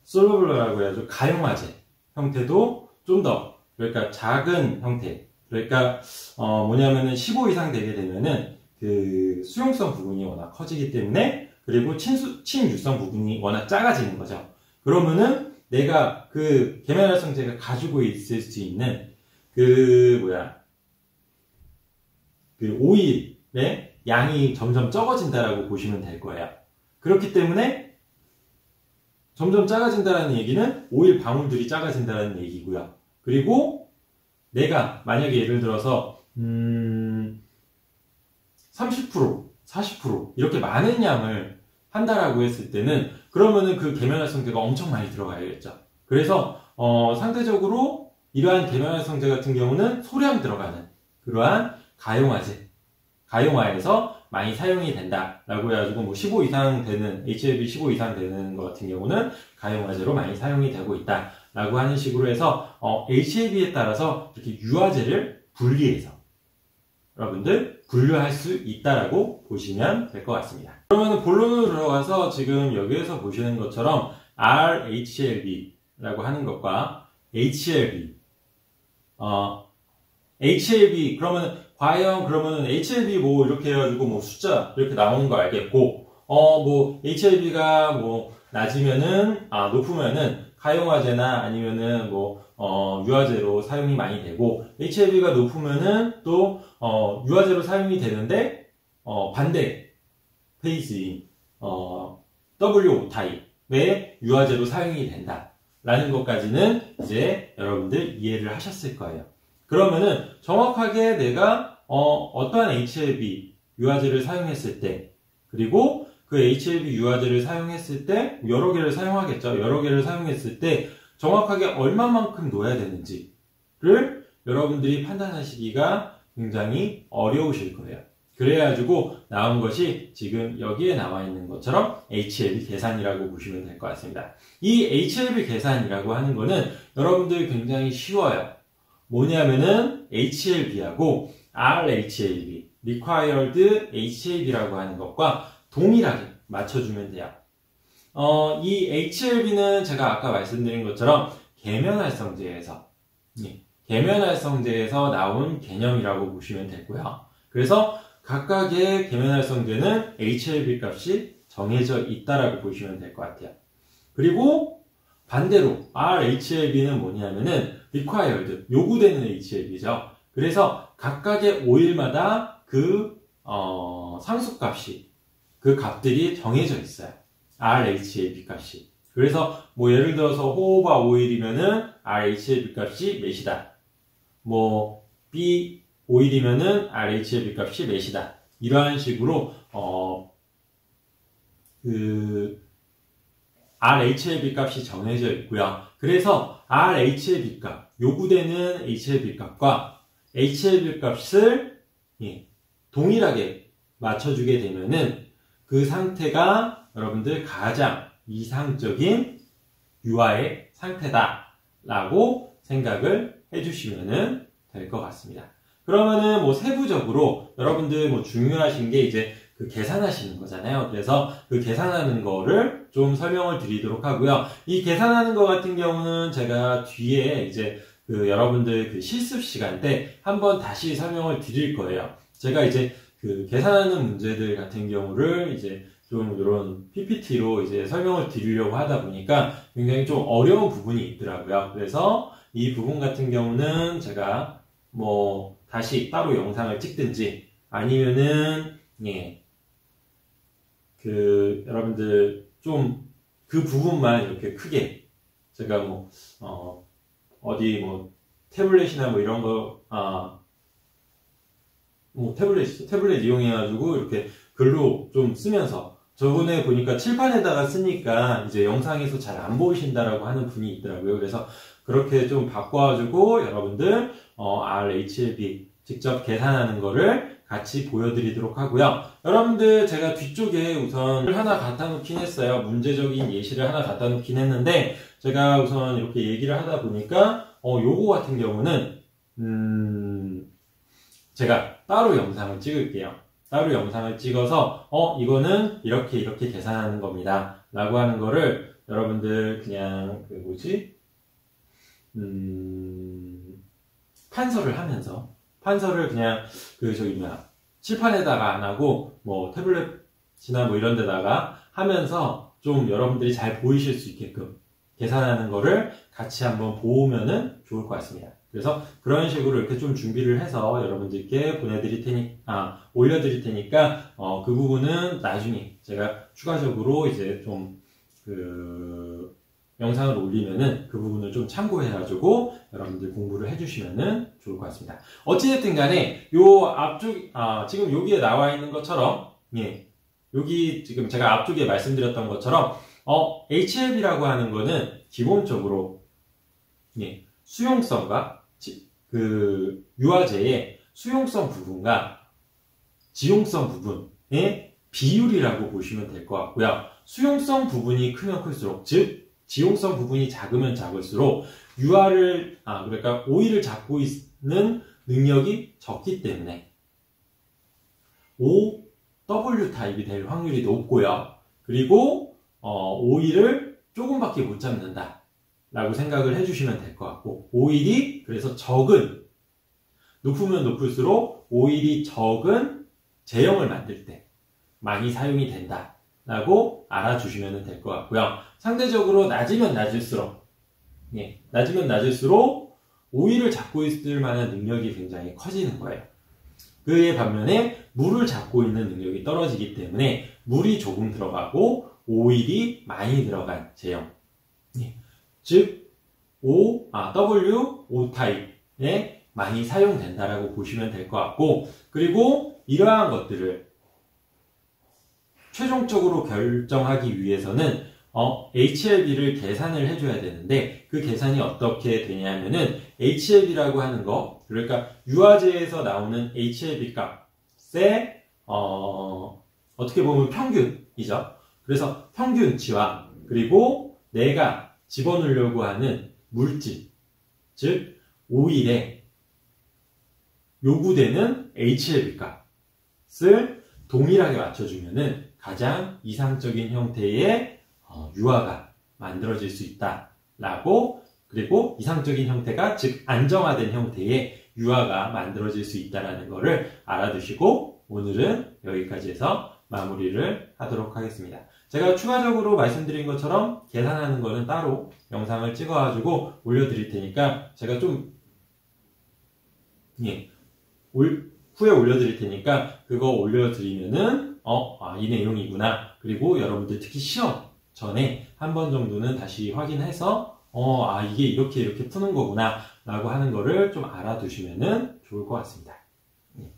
솔루블러라고 해야죠. 가용화제 형태도 좀 더, 그러니까 작은 형태, 그러니까 뭐냐면은 15 이상 되게 되면은 그 수용성 부분이 워낙 커지기 때문에, 그리고 침유성 부분이 워낙 작아지는 거죠. 그러면은 내가 그 계면활성제가 가지고 있을 수 있는 그 오일의 양이 점점 적어진다라고 보시면 될 거예요. 그렇기 때문에 점점 작아진다는 얘기는 오일 방울들이 작아진다는 얘기고요. 그리고 내가 만약에 예를 들어서 30%, 40% 이렇게 많은 양을 한다라고 했을 때는, 그러면은 그 계면활성제가 엄청 많이 들어가야겠죠. 그래서 상대적으로 이러한 계면활성제 같은 경우는 소량 들어가는 그러한 가용화에서 많이 사용이 된다라고 해가지고 15 이상 되는, HLB 15 이상 되는 것 같은 경우는 가용화제로 많이 사용이 되고 있다라고 하는 식으로 해서 HLB에 따라서 이렇게 유화제를 분리해서 여러분들 분류할 수 있다라고 보시면 될 것 같습니다. 그러면 본론으로 들어가서 지금 여기에서 보시는 것처럼 RHLB라고 하는 것과 HLB, HLB 그러면 과연 그러면 HLB 이렇게 해가지고 숫자 이렇게 나오는 거 알겠고, HLB가 낮으면은 높으면은 가용화제나 아니면은 유화제로 사용이 많이 되고, HLB가 높으면은 또 유화제로 사용이 되는데 반대 페이스인 WO 타입의 유화제로 사용이 된다라는 것까지는 이제 여러분들 이해를 하셨을 거예요. 그러면은 정확하게 내가 어떠한 HLB 유화제를 사용했을 때, 그리고 그 HLB 유화제를 사용했을 때 여러 개를 사용하겠죠. 여러 개를 사용했을 때 정확하게 얼마만큼 넣어야 되는지를 여러분들이 판단하시기가 굉장히 어려우실 거예요. 그래가지고 나온 것이 지금 여기에 나와 있는 것처럼 HLB 계산이라고 보시면 될 것 같습니다. 이 HLB 계산이라고 하는 거는 여러분들 굉장히 쉬워요. 뭐냐면은 HLB하고 RHLB, Required HLB라고 하는 것과 동일하게 맞춰주면 돼요. 이 HLB는 제가 아까 말씀드린 것처럼 계면활성제에서 나온 개념이라고 보시면 되고요. 그래서 각각의 계면활성제는 HLB 값이 정해져 있다라고 보시면 될 것 같아요. 그리고 반대로 RHLB는 뭐냐면은 required, 요구되는 HLB죠. 그래서 각각의 오일마다 그 상수값이, 그 값들이 정해져 있어요. RHLB 값이. 그래서 예를 들어서 호호바 오일이면은 RHLB 값이 몇이다. B 오일이면은 RHLB 값이 몇이다. 이러한 식으로 RHLB 값이 정해져 있고요. 그래서 RHLB 값, 요구되는 HLB 값과 HLB 값을 동일하게 맞춰주게 되면은 그 상태가 여러분들 가장 이상적인 유화의 상태다라고 생각을 해주시면 될 것 같습니다. 그러면은 세부적으로 여러분들 중요하신 게 이제 그 계산하시는 거잖아요. 그래서 그 계산하는 거를 좀 설명을 드리도록 하고요. 이 계산하는 거 같은 경우는 제가 뒤에 이제 여러분들 그 실습 시간 때 한번 다시 설명을 드릴 거예요. 제가 이제 그 계산하는 문제들 같은 경우를 이제 좀 이런 PPT로 이제 설명을 드리려고 하다 보니까 굉장히 좀 어려운 부분이 있더라고요. 그래서 이 부분 같은 경우는 제가 뭐 다시 따로 영상을 찍든지 아니면은 예, 여러분들 좀 그 부분만 이렇게 크게 제가 뭐 어디 뭐 태블릿이나 뭐 이런 거 뭐 태블릿 이용해가지고 이렇게 글로 좀 쓰면서 저번에 보니까 칠판에다가 쓰니까 이제 영상에서 잘 안 보이신다라고 하는 분이 있더라고요. 그래서 그렇게 좀 바꿔가지고 여러분들 RHLB 직접 계산하는 거를 같이 보여드리도록 하고요. 여러분들 제가 뒤쪽에 우선 하나 갖다 놓긴 했어요. 문제적인 예시를 하나 갖다 놓긴 했는데 제가 우선 이렇게 얘기를 하다 보니까 요거 같은 경우는 제가 따로 영상을 찍을게요. 따로 영상을 찍어서 이거는 이렇게 계산하는 겁니다 라고 하는 거를 여러분들 그냥 판서를 그냥 칠판에다가 안 하고 뭐 태블릿이나 뭐 이런 데다가 하면서 좀 여러분들이 잘 보이실 수 있게끔 계산하는 거를 같이 한번 보면은 좋을 것 같습니다. 그래서 그런 식으로 이렇게 좀 준비를 해서 여러분들께 올려드릴 테니까 그 부분은 나중에 제가 추가적으로 이제 좀 영상을 올리면은 그 부분을 좀 참고해가지고 여러분들 공부를 해주시면은 좋을 것 같습니다. 어찌됐든 간에 요 앞쪽, 지금 여기에 나와 있는 것처럼, 예, 여기 지금 제가 앞쪽에 말씀드렸던 것처럼, HLB라고 하는 거는 기본적으로, 예, 수용성과 유아제의 수용성 부분과 지용성 부분의 비율이라고 보시면 될 것 같고요. 수용성 부분이 크면 클수록, 즉, 지용성 부분이 작으면 작을수록 그러니까 오일을 잡고 있는 능력이 적기 때문에 OW 타입이 될 확률이 높고요. 그리고 오일을 조금밖에 못 잡는다 라고 생각을 해주시면 될 것 같고, 오일이 그래서 높으면 높을수록 오일이 적은 제형을 만들 때 많이 사용이 된다 라고 알아주시면 될 것 같고요. 상대적으로 낮으면 낮을수록 오일을 잡고 있을 만한 능력이 굉장히 커지는 거예요. 그에 반면에 물을 잡고 있는 능력이 떨어지기 때문에 물이 조금 들어가고 오일이 많이 들어간 제형, 즉 W, O타입에 많이 사용된다라고 보시면 될 것 같고, 그리고 이러한 것들을 최종적으로 결정하기 위해서는 HLB를 계산을 해줘야 되는데, 그 계산이 어떻게 되냐면은 HLB라고 하는 거, 그러니까 유아제에서 나오는 HLB 값의 어떻게 보면 평균이죠. 그래서 평균치와 그리고 내가 집어넣으려고 하는 물질, 즉 오일에 요구되는 HLB 값을 동일하게 맞춰주면은 가장 이상적인 형태의 유아가 만들어질 수 있다라고, 그리고 이상적인 형태가 즉 안정화된 형태의 유아가 만들어질 수 있다라는 것을 알아두시고 오늘은 여기까지 해서 마무리를 하도록 하겠습니다. 제가 추가적으로 말씀드린 것처럼 계산하는 거는 따로 영상을 찍어가지고 올려드릴 테니까 제가 좀 후에 올려드릴 테니까 그거 올려드리면은 이 내용이구나. 그리고 여러분들 특히 시험 전에 한 번 정도는 다시 확인해서 이게 이렇게 푸는 거구나 라고 하는 거를 좀 알아두시면은 좋을 것 같습니다.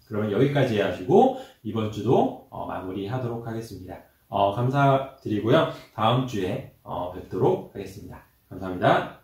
그러면 여기까지 하시고 이번 주도 마무리 하도록 하겠습니다. 감사드리고요. 다음 주에 뵙도록 하겠습니다. 감사합니다.